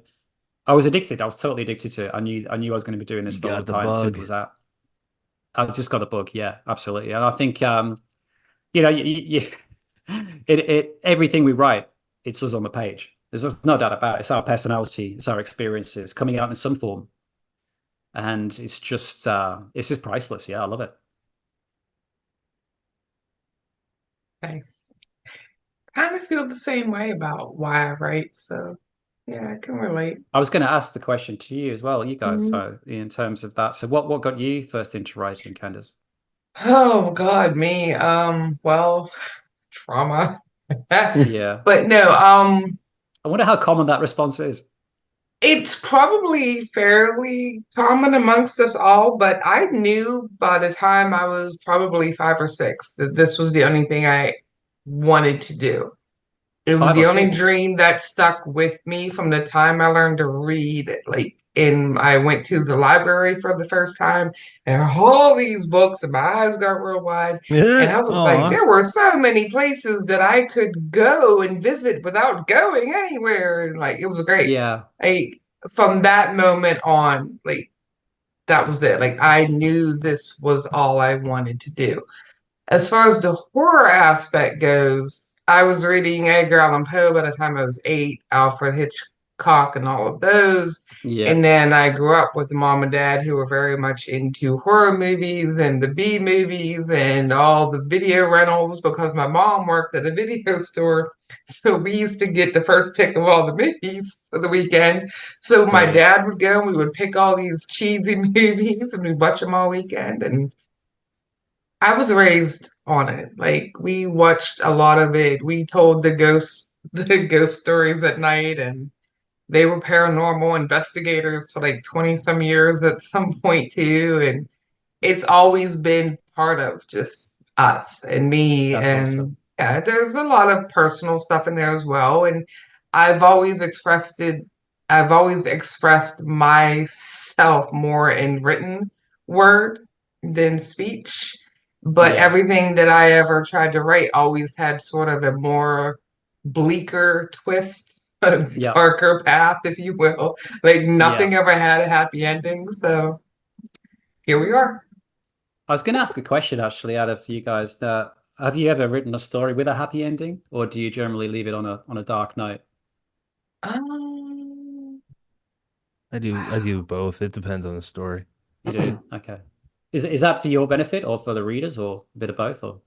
I was addicted. I was totally addicted to it. I knew I was going to be doing this You for all got the the time. bug. Simple as that. I just got the bug. Yeah, absolutely. And I think you know, it everything we write, it's us on the page. There's no doubt about it. It's our personality, it's our experiences coming out in some form, and it's just priceless. Yeah, I love it. Nice. Kind of feel the same way about why I write, so yeah, I can relate. I was going to ask the question to you as well, you guys. Mhm. So in terms of that, so what got you first into writing, Candace? Oh God, me. Well, trauma. Yeah, But no, I wonder how common that response is. it's probably fairly common amongst us all, but I knew by the time I was probably 5 or 6 that this was the only thing I wanted to do. It was Five or the only six. dream that stuck with me from the time I learned to read. Like, and I went to the library for the first time, and all these books, and my eyes got real wide. And I was like, Aw. there were so many places that I could go and visit without going anywhere. And like, it was great. Yeah, Like, from that moment on, like, that was it. Like, I knew this was all I wanted to do. As far as the horror aspect goes, I was reading Edgar Allan Poe by the time I was 8, Alfred Hitchcock, and all of those. yeah, And then I grew up with mom and dad who were very much into horror movies and the B movies and all the video rentals because my mom worked at a video store. So we used to get the first pick of all the movies for the weekend. So my brilliant. dad would go and we would pick all these cheesy movies and we'd watch them all weekend. And I was raised on it. Like we watched a lot of it. We told the ghost stories at night and they were paranormal investigators for like 20 some years at some point too. And it's always been part of just us and me. That's And awesome. yeah, there's a lot of personal stuff in there as well. And I've always expressed it, I've always expressed myself more in written word than speech. But Yeah, everything that I ever tried to write always had sort of a more bleaker twist, a yeah, darker path, if you will. Like yeah. nothing ever had a happy ending. So here we are. I was going to ask a question actually out of you guys. That have you ever written a story with a happy ending, or do you generally leave it on a dark note? Um, I do both. It depends on the story. You do? Okay. Is that for your benefit or for the readers or a bit of both or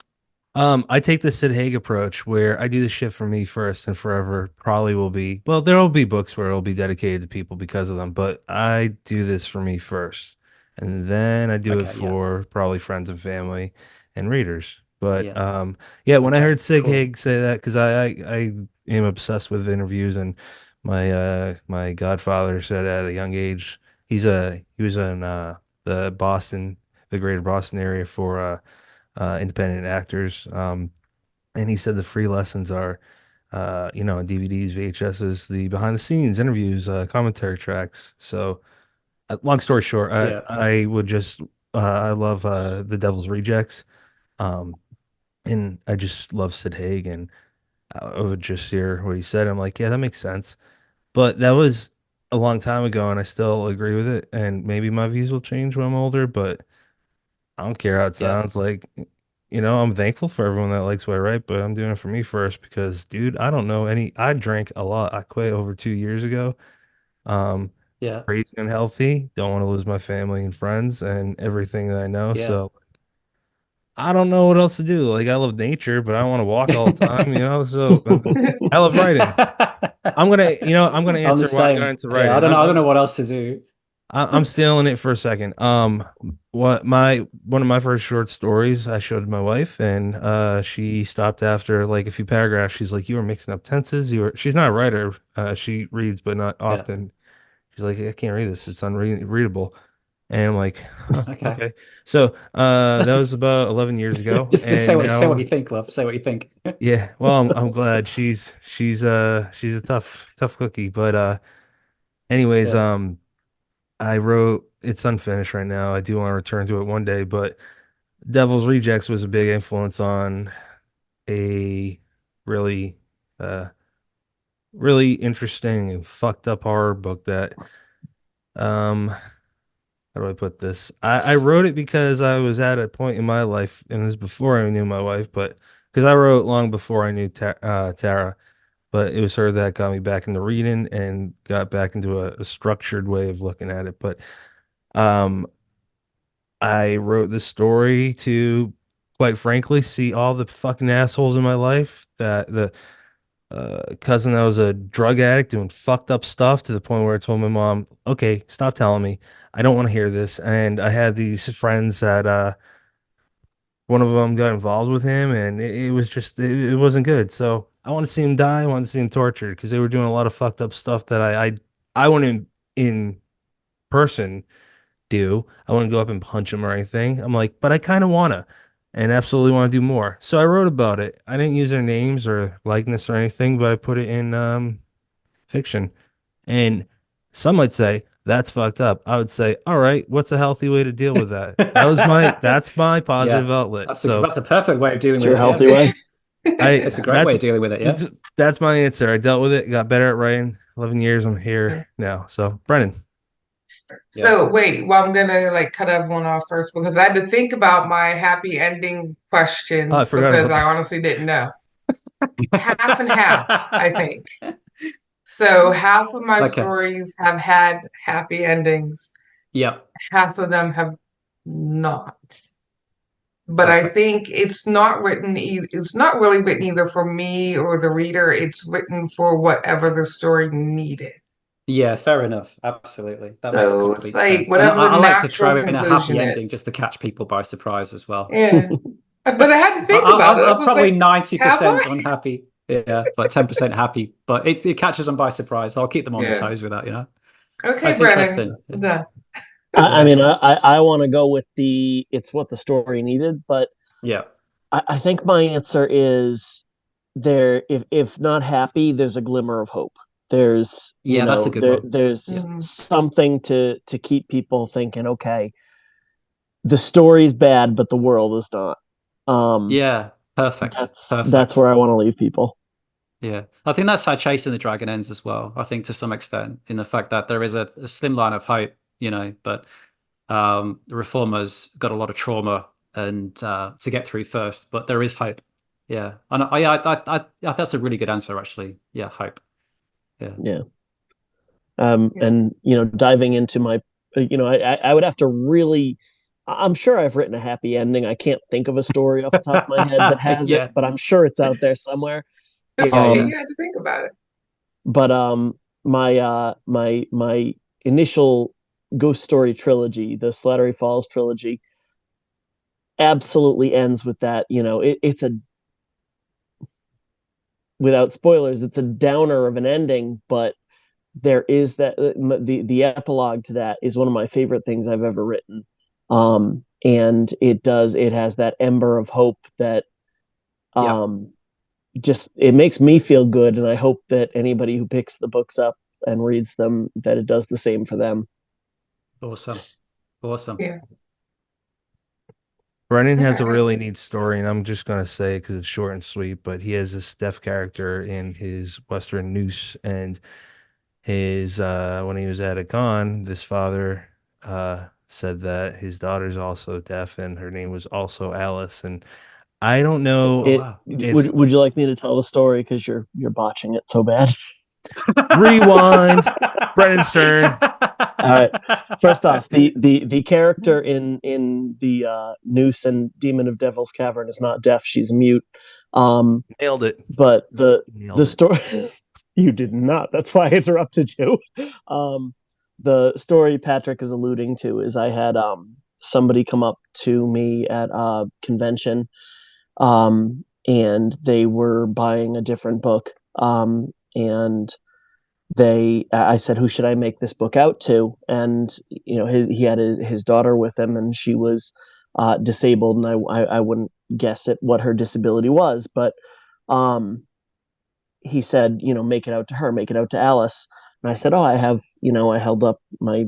I take the Sid Haig approach where I do the shit for me first and forever probably will be, well, there will be books where it'll be dedicated to people because of them, but I do this for me first. And then I do it okay, yeah. for probably friends and family and readers. But Yeah. yeah, when I Okay, heard Sid cool. Haig say that, because I am obsessed with interviews, and my godfather said at a young age, he was in the Boston, the greater Boston area for independent actors. And he said the free lessons are, DVDs, VHSs, the behind the scenes interviews, commentary tracks. So, long story short, Yeah. I would just, I love The Devil's Rejects. Um, and I just love Sid Haig. And I would just hear what he said. I'm like, yeah, that makes sense. But that was a long time ago, and I still agree with it. And maybe my views will change when I'm older, but I don't care how it Yeah. sounds. Like, I'm thankful for everyone that likes what I write, but I'm doing it for me first because, dude, I don't know any. I drank a lot. I quit over 2 years ago. Um, Yeah. Crazy and healthy. Don't want to lose my family and friends and everything that I know. Yeah. So I don't know what else to do. Like, I love nature, but I don't want to walk all the time, So I love writing. I'm gonna I'm the answer why I got same. into Yeah, writing. I don't know what else to do. I'm stealing it for a second. One of my first short stories I showed my wife, and she stopped after like a few paragraphs. She's like, "You were mixing up tenses. She's not a writer. She reads, but not Yeah. often. She's like, I can't read this. It's unreadable." And I'm like, huh, Okay. okay. So that was about 11 years ago, Just and say what now, you think, love. Say what you think. yeah. Well, I'm glad she's a tough cookie, but anyways, Yeah. I wrote, it's unfinished right now. I do want to return to it one day, but Devil's Rejects was a big influence on a really, uh, really interesting and fucked up horror book that, how do I put this? I wrote it because I was at a point in my life, and this is before I knew my wife, but because I wrote long before I knew Tara, but it was her that got me back into reading and got back into a structured way of looking at it. But, um, I wrote this story to, quite frankly, see all the fucking assholes in my life. That the cousin that was a drug addict doing fucked up stuff to the point where I told my mom, "Okay, stop telling me. I don't want to hear this." And I had these friends that one of them got involved with him, and it was just it wasn't good. So I want to see him die. I want to see him tortured because they were doing a lot of fucked up stuff that I went in person do. I wouldn't go up and punch him or anything. I'm like, but I kind of wanna and absolutely want to do more. So I wrote about it. I didn't use their names or likeness or anything, but I put it in fiction. And some might say that's fucked up. I would say, all right, what's a healthy way to deal with that? That's my positive Yeah. outlet. That's So a perfect way of dealing It's with your it. Yeah. healthy way. I It's a great way of dealing with it. Yeah. that's my answer. I dealt with it, got better at writing. 11 years, I'm here now. So Brennan. Yeah. So wait, well, I'm gonna like cut everyone off first because I had to think about my happy ending Oh, I question forgot because about I that. honestly didn't know. Half and half, I think. So half of my Okay. stories have had happy endings, Yeah. half of them have not. But I Perfect. think it's not really written either for me or the reader. It's written for whatever the story needed. Yeah, fair enough. Absolutely. That makes So it's complete like sense. And whatever the I like to natural throw in a happy conclusion ending is. just to catch people by surprise as well. Yeah. But I had to think about it. I I'm was probably like, have 90% I? unhappy. Yeah, but 10% happy. But it catches them by surprise. I'll keep them on their Yeah. toes with that. Okay, That's Brennan. interesting. I'm done. I Yeah. mean, I want to go with it's what the story needed, but Yeah. I think my answer is there. If not happy, there's a glimmer of hope. There's, Yeah, that's a good one. Yeah. there's Mhm. something to keep people thinking, okay, the story's bad, but the world is not. Um, Yeah. Perfect. that's Perfect. where I want to leave people. Yeah. I think that's how Chasing the Dragon ends as well. I think to some extent, in the fact that there is a slim line of hope, but The reformers got a lot of trauma and to get through first, but there is hope. Yeah, and that's a really good answer, actually. Yeah, hope. Yeah. Yeah. Yeah. And diving into my, I would have to really. I'm sure I've written a happy ending. I can't think of a story off the top of my head that has it, Yeah. but I'm sure it's out there somewhere. Just Yeah, say yeah. you had to think about it. But my initial ghost story trilogy, the Slattery Falls trilogy, absolutely ends with that. It's a, without spoilers, it's a downer of an ending, but there is that the epilogue to that is one of my favorite things I've ever written. And it has that ember of hope that Yeah. just it makes me feel good, and I hope that anybody who picks the books up and reads them, that it does the same for them. Awesome. Awesome. Yeah. Brennan has a Alright. really neat story, and I'm just gonna say it because it's short and sweet. But he has this deaf character in his Western Noose, and his when he was at a con, this father said that his daughter's also deaf, and her name was also Alice. And I don't know Oh, It wow. if would you like me to tell the story because you're botching it so bad? rewind, Brennan Stern. All right. First off, the character in the Noose and Demon of Devil's Cavern is not deaf; she's mute. Nailed it. But Nailed the it. story you did not. That's why I interrupted you. The story Patrick is alluding to is I had somebody come up to me at a convention, and they were buying a different book, and I said, who should I make this book out to? And he had his daughter with him, and she was disabled, and I wouldn't guess at what her disability was, but he said, make it out to her, make it out to Alice. And I said, oh, I held up my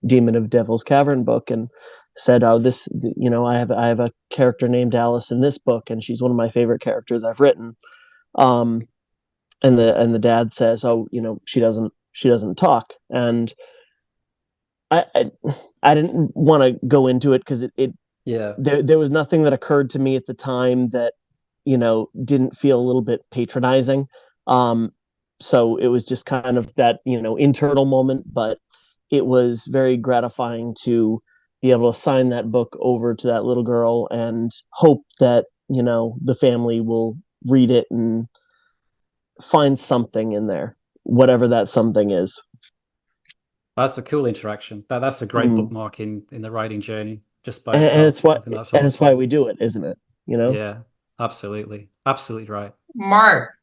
Demon of Devil's Cavern book and said, oh, this, I have a character named Alice in this book, and she's one of my favorite characters I've written. Um, and the dad says, oh, she doesn't talk. And I I didn't want to go into it because Yeah. there was nothing that occurred to me at the time that didn't feel a little bit patronizing. So it was just kind of that internal moment, but it was very gratifying to be able to sign that book over to that little girl and hope that the family will read it and find something in there, whatever that something is. That's a cool interaction. That's a great Mm. bookmark in the writing journey just by And itself. it's what I think that's and it's why awesome. we do it, isn't it? Yeah, absolutely. Absolutely right. Mark,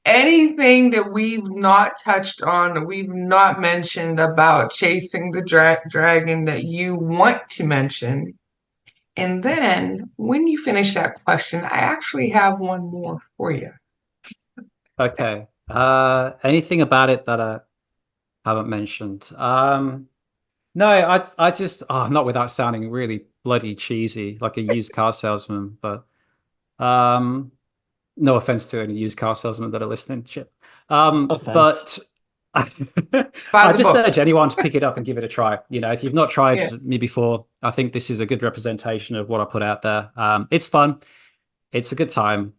anything that we've not touched on, that we've not mentioned about chasing the dragon that you want to mention? And then when you finish that question, I actually have one more for you. Okay. Anything about it that I haven't mentioned? No, I just not without sounding really bloody cheesy, like a used car salesman, but um no offense to any used car salesmen that are listening. Shit. Offense. But Buy I the just book. urge anyone to pick it up and give it a try. If you've not tried Yeah. me before, I think this is a good representation of what I put out there. It's fun. It's a good time.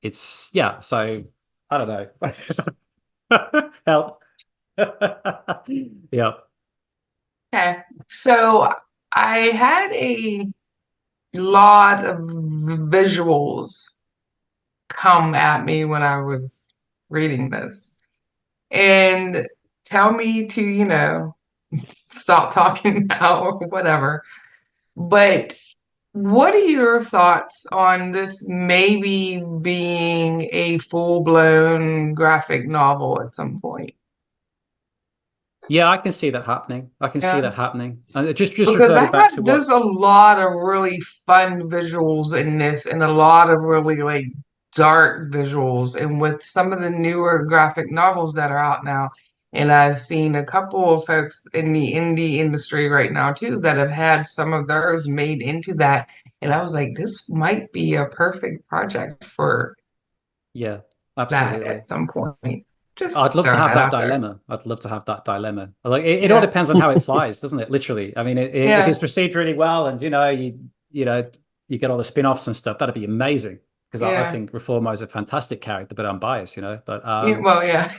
It's yeah. So I don't know. Help. Yeah. Okay. So I had a lot of visuals come at me when I was reading this. And tell me to, stop talking now or whatever. But what are your thoughts on this maybe being a full-blown graphic novel at some point? Yeah, I can see that happening. I can see Yeah. that happening. And just Because I reverted back had to there's what. a lot of really fun visuals in this and a lot of really like dark visuals and with some of the newer graphic novels that are out now. And I've seen a couple of folks in the indie industry right now too that have had some of theirs made into that. And I was like, this might be a perfect project for Yeah, that absolutely. at some point. Just I'd love to throwing have that that out there. dilemma. I'd love to have that dilemma. Like it all Yeah. depends on how it flies, doesn't it? Literally. I mean, if Yeah. it's received really well, and you know you get all the spin-offs and stuff, that'd be amazing. Because I Yeah. think Reformo is a fantastic character, but I'm biased, But Well, yeah.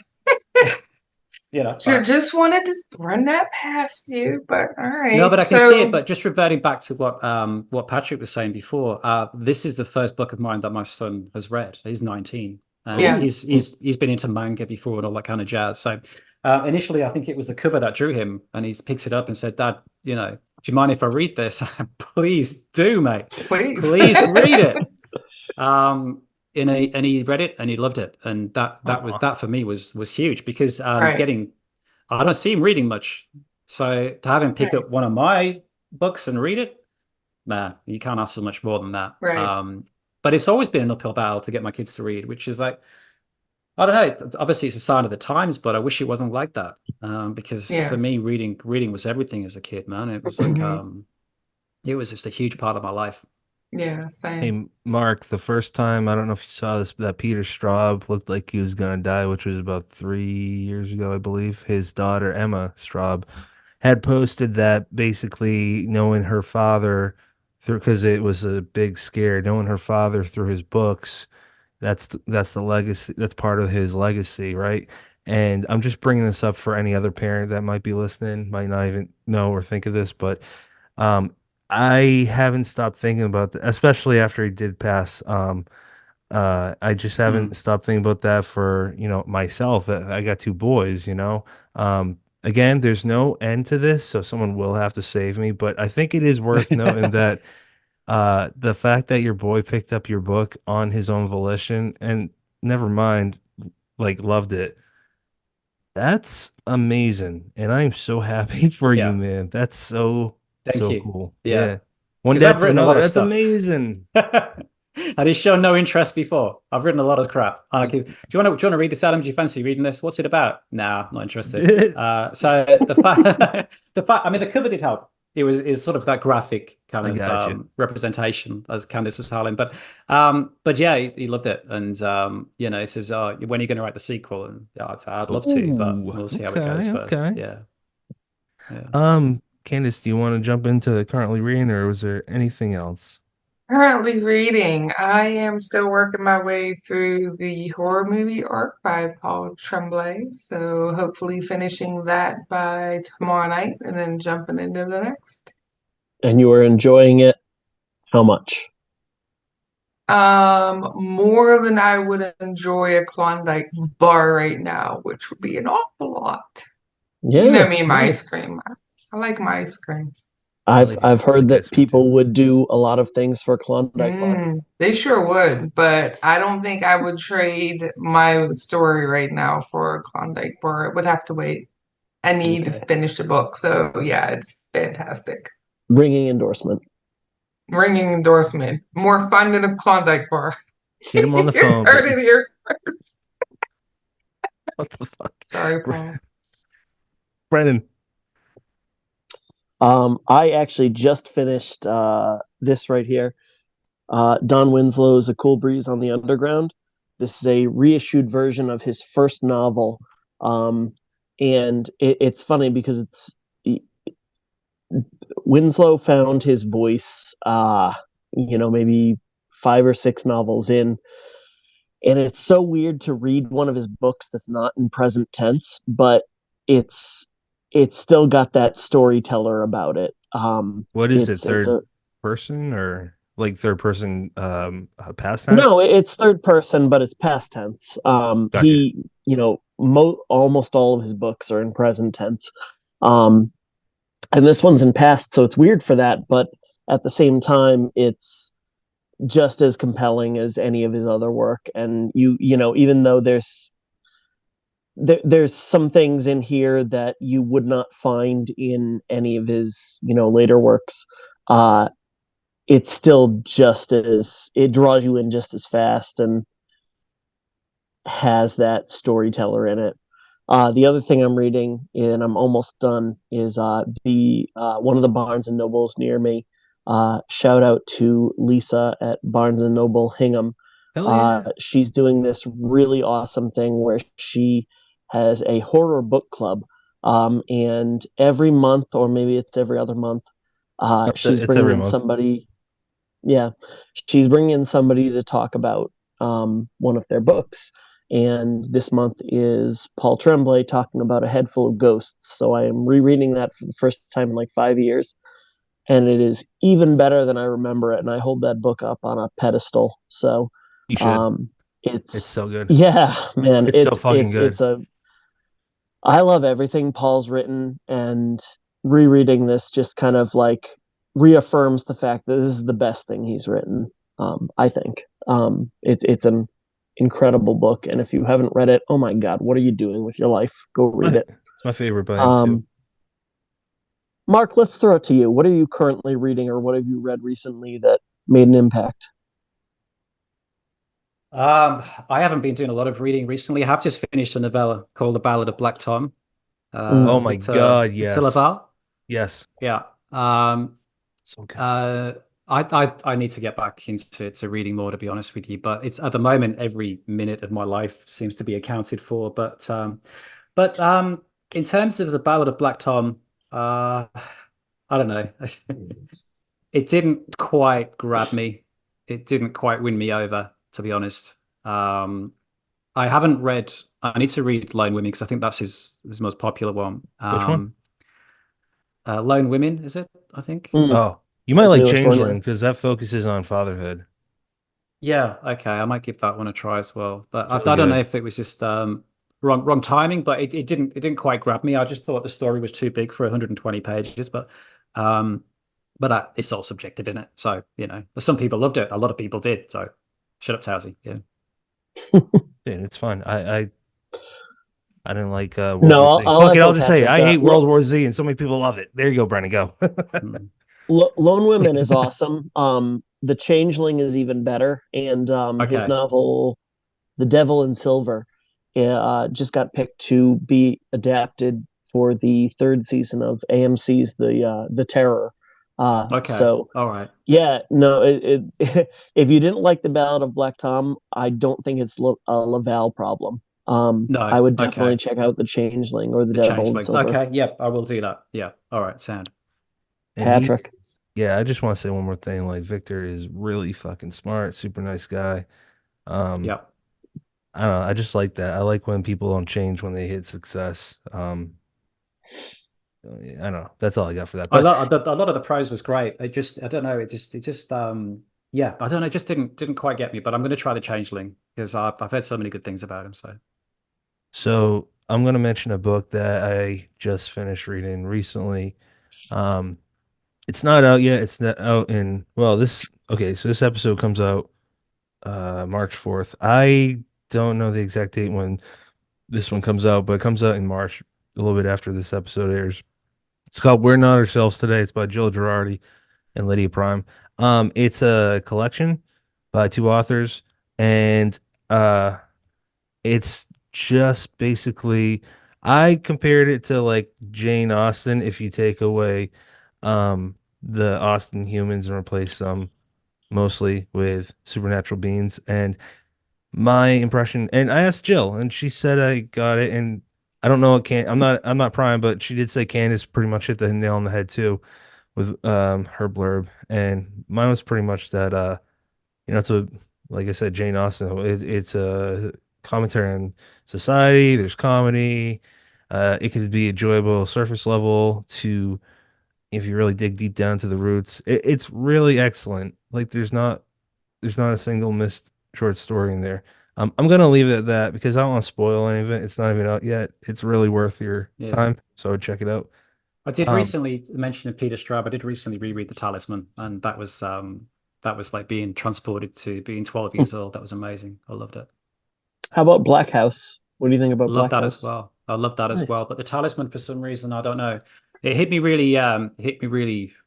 but Just wanted to run that past you, but all no, right. but I can see it. So, But just reverting back to what Patrick was saying before, this is the first book of mine that my son has read. He's 19, and yeah. Ooh. he's been into manga before and all that kind of jazz. So initially, I think it was the cover that drew him, and he's picked it up and said, "Dad, do you mind if I read this?" Please do, mate. Please. Please read it. And he read it and he loved it, and Aw. that for me was huge because Right. I don't see him reading much. So to have him pick up Nice. one of my books and read it, man, you can't ask for much more than that. Right. But it's always been an uphill battle to get my kids to read, which is like, I don't know. Obviously, it's a sign of the times, but I wish it wasn't like that. Because for Yeah. me, reading was everything as a kid, man. It was like, it was just a huge part of my life. Yeah, Hey, same. Mark, the first time, I don't know if you saw this, that Peter Straub looked like he was gonna die, which was about 3 years ago, I believe. His daughter, Emma Straub, had posted that basically knowing her father through, because it was a big scare, knowing her father through his books, that's the legacy, that's part of his legacy, right? And I'm just bringing this up for any other parent that might be listening, might not even know or think of this, but um, I haven't stopped thinking about that, especially after he did pass. I just haven't Mm. stopped thinking about that for, myself. I got two boys, you know. Again, there's no end to this, so someone will have to save me. But I think it is worth noting that the fact that your boy picked up your book on his own volition and never mind, like loved it. That's amazing. And I'm so happy for you, Yeah. man. That's so, Thank so you. cool. Yeah. Yeah. One Because dad I've to written a lot another. of That's stuff. amazing. And he's shown no interest before. I've written a lot of crap. And do you want to read this, Adam? Do you fancy reading this? What's it about? Nah, not interested. So the fact, I mean, the cover did help. Is sort of that graphic kind I of got you. representation, as Candice was telling. But yeah, he loved it, and he says, "Oh, when are you going to write the sequel?" And yeah, I'd love to, but Ooh, we'll see how it goes okay, first. okay. Yeah, yeah. Candace, do you want to jump into currently reading, or was there anything else? Currently reading. I am still working my way through the horror movie arc by Paul Tremblay. So hopefully finishing that by tomorrow night and then jumping into the next. And you are enjoying it. How much? More than I would enjoy a Klondike bar right now, which would be an awful lot. You know Yeah, me and my yeah. ice cream. I like my ice cream. I've I heard like ice that cream too. people would do a lot of things for Klondike Bar. They sure would, but I don't think I would trade my story right now for a Klondike bar. It would have to wait. I need Okay. to finish the book. So yeah, it's fantastic. Ringing endorsement. Ringing endorsement. More fun than a Klondike bar. Get him on the You phone. heard it here first. What the fuck? Sorry, Paul. Brennan. I actually just finished this right here. Don Winslow's A Cool Breeze on the Underground. This is a reissued version of his first novel. And it's funny because Winslow found his voice, maybe 5 or 6 novels in. And it's so weird to read one of his books that's not in present tense, but it's still got that storyteller about it. What is it? It's Third a person or like third person past no, tense? it's third person, but it's past tense. Gotcha. He, almost all of his books are in present tense. Um, and this one's in past, so it's weird for that, but at the same time, it's just as compelling as any of his other work. And even though there's some things in here that you would not find in any of his later works, uh, it's still it draws you in just as fast and has that storyteller in it. The other thing I'm reading, and I'm almost done, is the one of the Barnes and Nobles near me. Shout out to Lisa at Barnes and Noble Hingham. Hell yeah. She's doing this really awesome thing where she has a horror book club. And every month, or maybe it's every other month, she's It's bringing every in month. somebody. Yeah, she's bringing in somebody to talk about one of their books. And this month is Paul Tremblay talking about A Head Full of Ghosts. So I am rereading that for the first time in like 5 years, and it is even better than I remember it. And I hold that book up on a pedestal. So You should. um, It's it's so good. yeah, man, It's so fucking good. it's a I love everything Paul's written, and rereading this just kind of like reaffirms the fact that this is the best thing he's written. I think it's an incredible book, and if you haven't read it, oh my God, what are you doing with your life? Go read it. It's my favorite by him too. Mark, let's throw it to you. What are you currently reading, or what have you read recently that made an impact? I haven't been doing a lot of reading recently. I have just finished a novella called The Ballad of Black Tom. Oh my Victor God, Victor yes. Laval. Yes. Yeah. Um, So good. I need to get back into reading more, to be honest with you. But it's at the moment every minute of my life seems to be accounted for. But in terms of The Ballad of Black Tom, I don't know. It didn't quite grab me. It didn't quite win me over, to be honest. Um, I haven't read. I need to read Lone Women because I think that's his most popular one. Which one? Lone Women, is it? I think. Mm, Oh, you might his like newest one, Changeling yeah. because that focuses on fatherhood. Yeah. Okay. I might give that one a try as well. But It's I, really I don't know good. if it was just wrong timing, but it didn't quite grab me. I just thought the story was too big for 120 pages. Um, but it's all subjective, isn't it? So but some people loved it. A lot of people did. So shut up, Towsy. Yeah. Dude, it's fun. I didn't like World No, War I'll, Z. I'll Fuck it, echo I'll just say it. Patrick. I hate World War Z, and so many people love it. There you go, Brennan. Go. Mm. Lone Women is awesome. The Changeling is even better, and his Okay. novel The Devil in Silver just got picked to be adapted for the third season of AMC's The Terror. Okay. So All right. yeah, no, if you didn't like The Ballad of Black Tom, I don't think it's a Laval problem. I No. would Okay. definitely check out The Changeling or The The Devil in changeling. Silver. Okay. Yep. I will do that. Yeah. All right. Sound. And he, Patrick. yeah, I just want to say one more thing. Like Victor is really fucking smart, super nice guy. Um, Yep. I don't know. I just like that. I like when people don't change when they hit success. I don't know. That's all I got for that. A But lot. A lot of the prose was great. I don't know. It just. Yeah. I don't know. It just didn't quite get me. But I'm going to try the changeling because I've heard so many good things about him. so I'm gonna mention a book that I just finished reading recently. Um, it's not out yet. It's not out in well, this okay, so this episode comes out March 4th. I don't know the exact date when this one comes out, but it comes out in March, a little bit after this episode airs. It's called We're Not Ourselves Today. It's by Jill Girardi and Lydia Prime. It's a collection by two authors, and uh it's just basically I compared it to like Jane Austen if you take away the Austen humans and replace them mostly with supernatural beings. And my impression, and I asked Jill, and she said I got it. And I don't know what can I'm not Prime, but she did say Candace pretty much hit the nail on the head too with her blurb. And mine was pretty much that it's a like I said, Jane Austen. It's a commentary on society. There's comedy. It could be enjoyable surface level to if you really dig deep down to the roots. It's really excellent. Like there's not a single missed short story in there. I'm gonna leave it at that because I don't want to spoil any of it. It's not even out yet. It's really worth your Yeah. time, so check it out. I did Um, recently mention Peter Straub. I did recently reread The Talisman, and that was like being transported to being 12 years old. That was amazing. I loved it. How about Black House? What do you think about Love Black that as House? well. I love that as well. Nice. But The Talisman, for some reason, I don't know. It hit me really,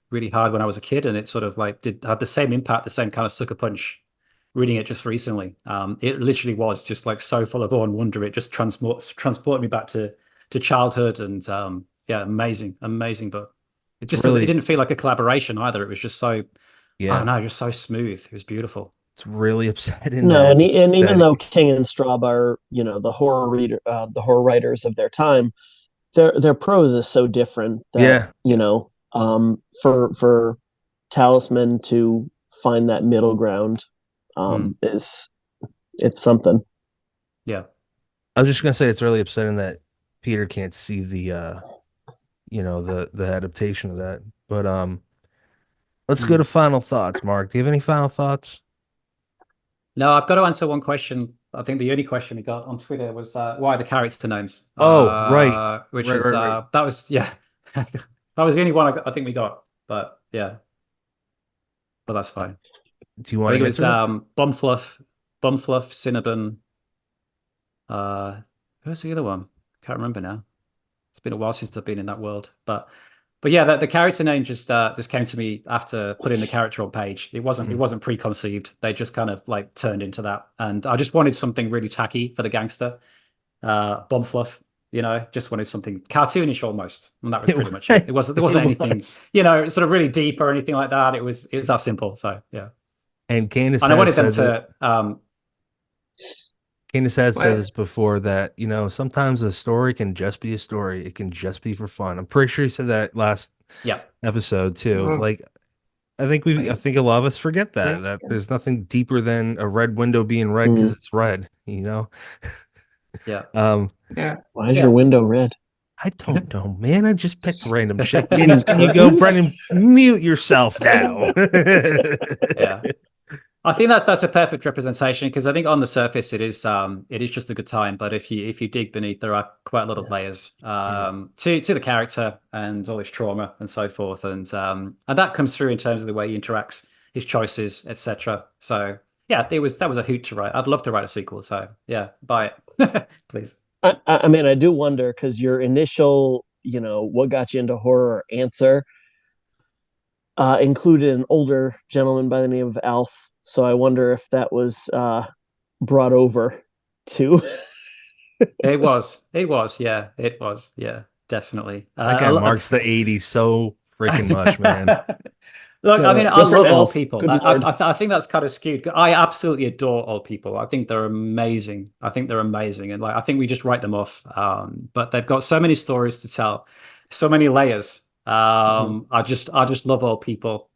really hard when I was a kid, and it sort of like did had the same impact, the same kind of sucker punch. Reading it just recently, it literally was just like so full of awe and wonder. It just transported me back to childhood, and yeah, amazing book. It just doesn't. It really, didn't feel like a collaboration either. It was just so I don't yeah. know, just so smooth. It was beautiful. it's really upsetting No, that and even that though King and Straub are, the horror writers of their time, their prose is so different that, yeah. for Talisman to find that middle ground, Mm. is it's something. Yeah. I was just gonna say it's really upsetting that Peter can't see the the adaptation of that. But let's go Mm. to final thoughts. Mark, do you have any final thoughts? No, I've got to answer one question. I think the only question we got on Twitter was why the character names. Oh, right. Which Right, is right, right. that was yeah, that was the only one I think we got. But yeah, but that's fine. Do you I want think to it was answer it? Bumfluff, Cinnabon. Who's the other one? Can't remember now. It's been a while since I've been in that world, but yeah, the character name just came to me after putting the character on page. It wasn't preconceived. They just kind of like turned into that, and I just wanted something really tacky for the gangster. Bumfluff, just wanted something cartoonish almost, and that was pretty much it. There wasn't It anything, was. sort of really deep or anything like that. It was that simple. So yeah, And Candace and I has wanted them said that to Candace has said What? this before that, sometimes a story can just be a story. It can just be for fun. I'm pretty sure he said that last yeah. episode too. Ugh. Like I think a lot of us forget that Mexican. there's nothing deeper than a red window being red because it's red, Yeah. Yeah. Why is Yeah. your window red? I don't know, man. I just picked random shit. Candace, can you go, Brennan? Mute yourself now. Yeah. I think that's a perfect representation because I think on the surface it is just a good time, but if you dig beneath, there are quite a lot of layers to the character and all his trauma and so forth, and that comes through in terms of the way he interacts, his choices, etc. So yeah, that was a hoot to write. I'd love to write a sequel. So yeah, buy it, please. I mean, I do wonder because your initial, what got you into horror answer included an older gentleman by the name of Alf. So I wonder if that was brought over to. It was, yeah, definitely. That guy marks the 80s so freaking much, man. Look, I mean, I Different love old Alf. people. Good lord. I think that's kind of skewed. I absolutely adore old people. I think they're amazing. And like I think we just write them off. But they've got so many stories to tell, so many layers. I just love old people.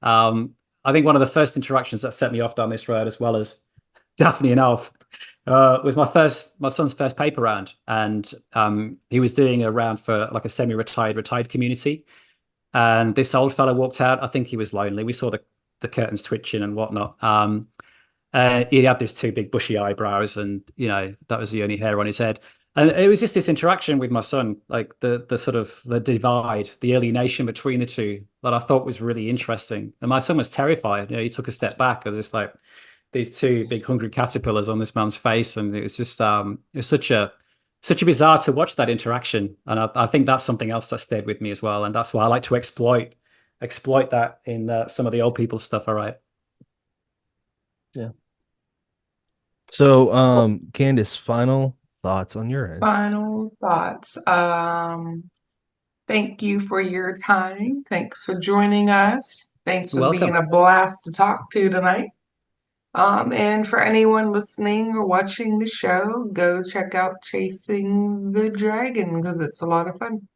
I think one of the first interactions that set me off down this road, as well as Daphne and Alf, was my son's first paper round, and he was doing a round for like a retired community. And this old fella walked out. I think he was lonely. We saw the curtains twitching and whatnot. He had these two big bushy eyebrows, and that was the only hair on his head. And it was just this interaction with my son, like the sort of the divide, the alienation between the two, that I thought was really interesting. And my son was terrified. He took a step back. It was just like these two big hungry caterpillars on this man's face, and it was just it was such a bizarre to watch that interaction. And I think that's something else that stayed with me as well. And that's why I like to exploit that in some of the old people stuff. All right. Yeah. So, Candace, final thoughts on your end. Final thoughts. Thank you for your time. Thanks for joining us. Thanks You're for being welcome. a blast to talk to tonight. And for anyone listening or watching the show, go check out Chasing the Dragon because it's a lot of fun.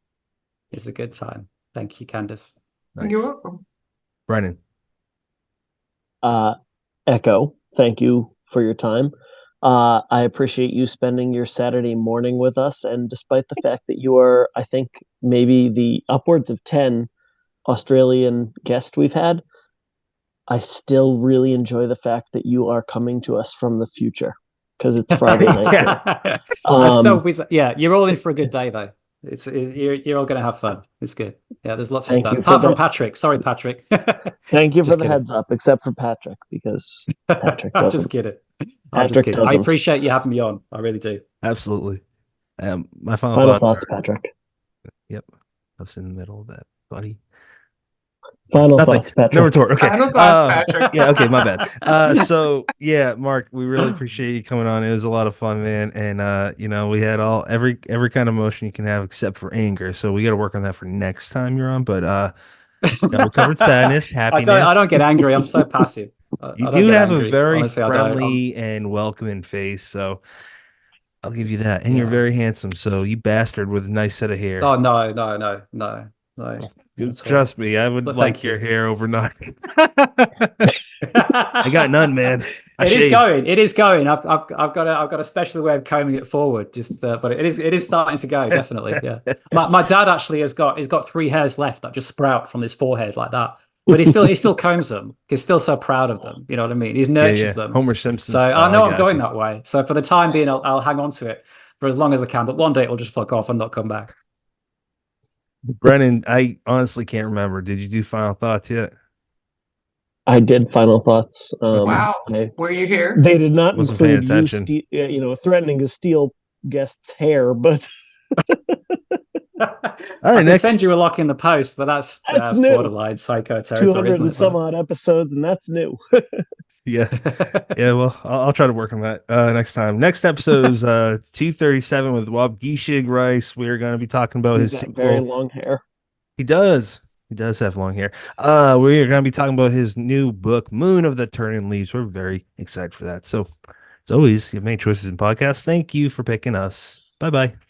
It's a good time. Thank you, Candace. Nice. You're welcome. Brennan. Echo, thank you for your time. I appreciate you spending your Saturday morning with us. And despite the fact that you are, I think, maybe the upwards of 10 Australian guest we've had, I still really enjoy the fact that you are coming to us from the future because it's Friday night. Here. That's so bizarre. Yeah, you're all in for a good day though. You're all going to have fun. It's good. Yeah, there's lots of Thank stuff. you for Apart from that. Patrick. Sorry, Patrick. Thank you for Just the kidding. heads up, except for Patrick, because Patrick I'm doesn't. just kidding. Patrick I doesn't. appreciate you having me on. I really do. Absolutely. My final Final thoughts thoughts, are, Patrick. yep. I was in the middle of that, buddy. Final Nothing. thoughts, Patrick. No retort. Okay. Final thoughts, Patrick. Yeah. Okay. My bad. So yeah, Mark, we really appreciate you coming on. It was a lot of fun, man. And we had every kind of emotion you can have except for anger. So we got to work on that for next time you're on. But we covered sadness, happiness. I don't get angry. I'm so passive. You I don't do get have a angry. very Honestly, I don't. friendly and welcoming face, so I'll give you that. And you're Yeah. very handsome, so you bastard with a nice set of hair. Oh no, no, no, no, no. Not at all. Trust me, I would But like thank your you. hair overnight. I got none, man. I It is shave. going. It is going. I've got a special way of combing it forward. Just, but it is starting to go. Definitely, yeah. My dad actually he's got 3 hairs left that just sprout from his forehead like that. But he still combs them. He's still so proud of them. You know what I mean? He Yeah, nurtures yeah. them. Homer Simpson So I style. know I I'm got going you. that way. So for the time being, I'll hang on to it for as long as I can. But one day it'll just fuck off and not come back. Brennan, I honestly can't remember. Did you do final thoughts yet? I did final thoughts. Wow. Were you here? They did not Wasn't paying include you, attention. threatening to steal guests' hair, but All I right, can next. send you a lock in the post, but that's new. borderline psycho territory, 200 isn't and it? some odd episodes, and that's new. Yeah, yeah. Well, I'll try to work on that next time. Next episode is 237 with Wab Gishig Rice. We're going to be talking about He's his got very sequel. long hair. He does. He does have long hair. We're going to be talking about his new book, Moon of the Turning Leaves. We're very excited for that. So, as always, you've made choices in podcasts. Thank you for picking us. Bye bye.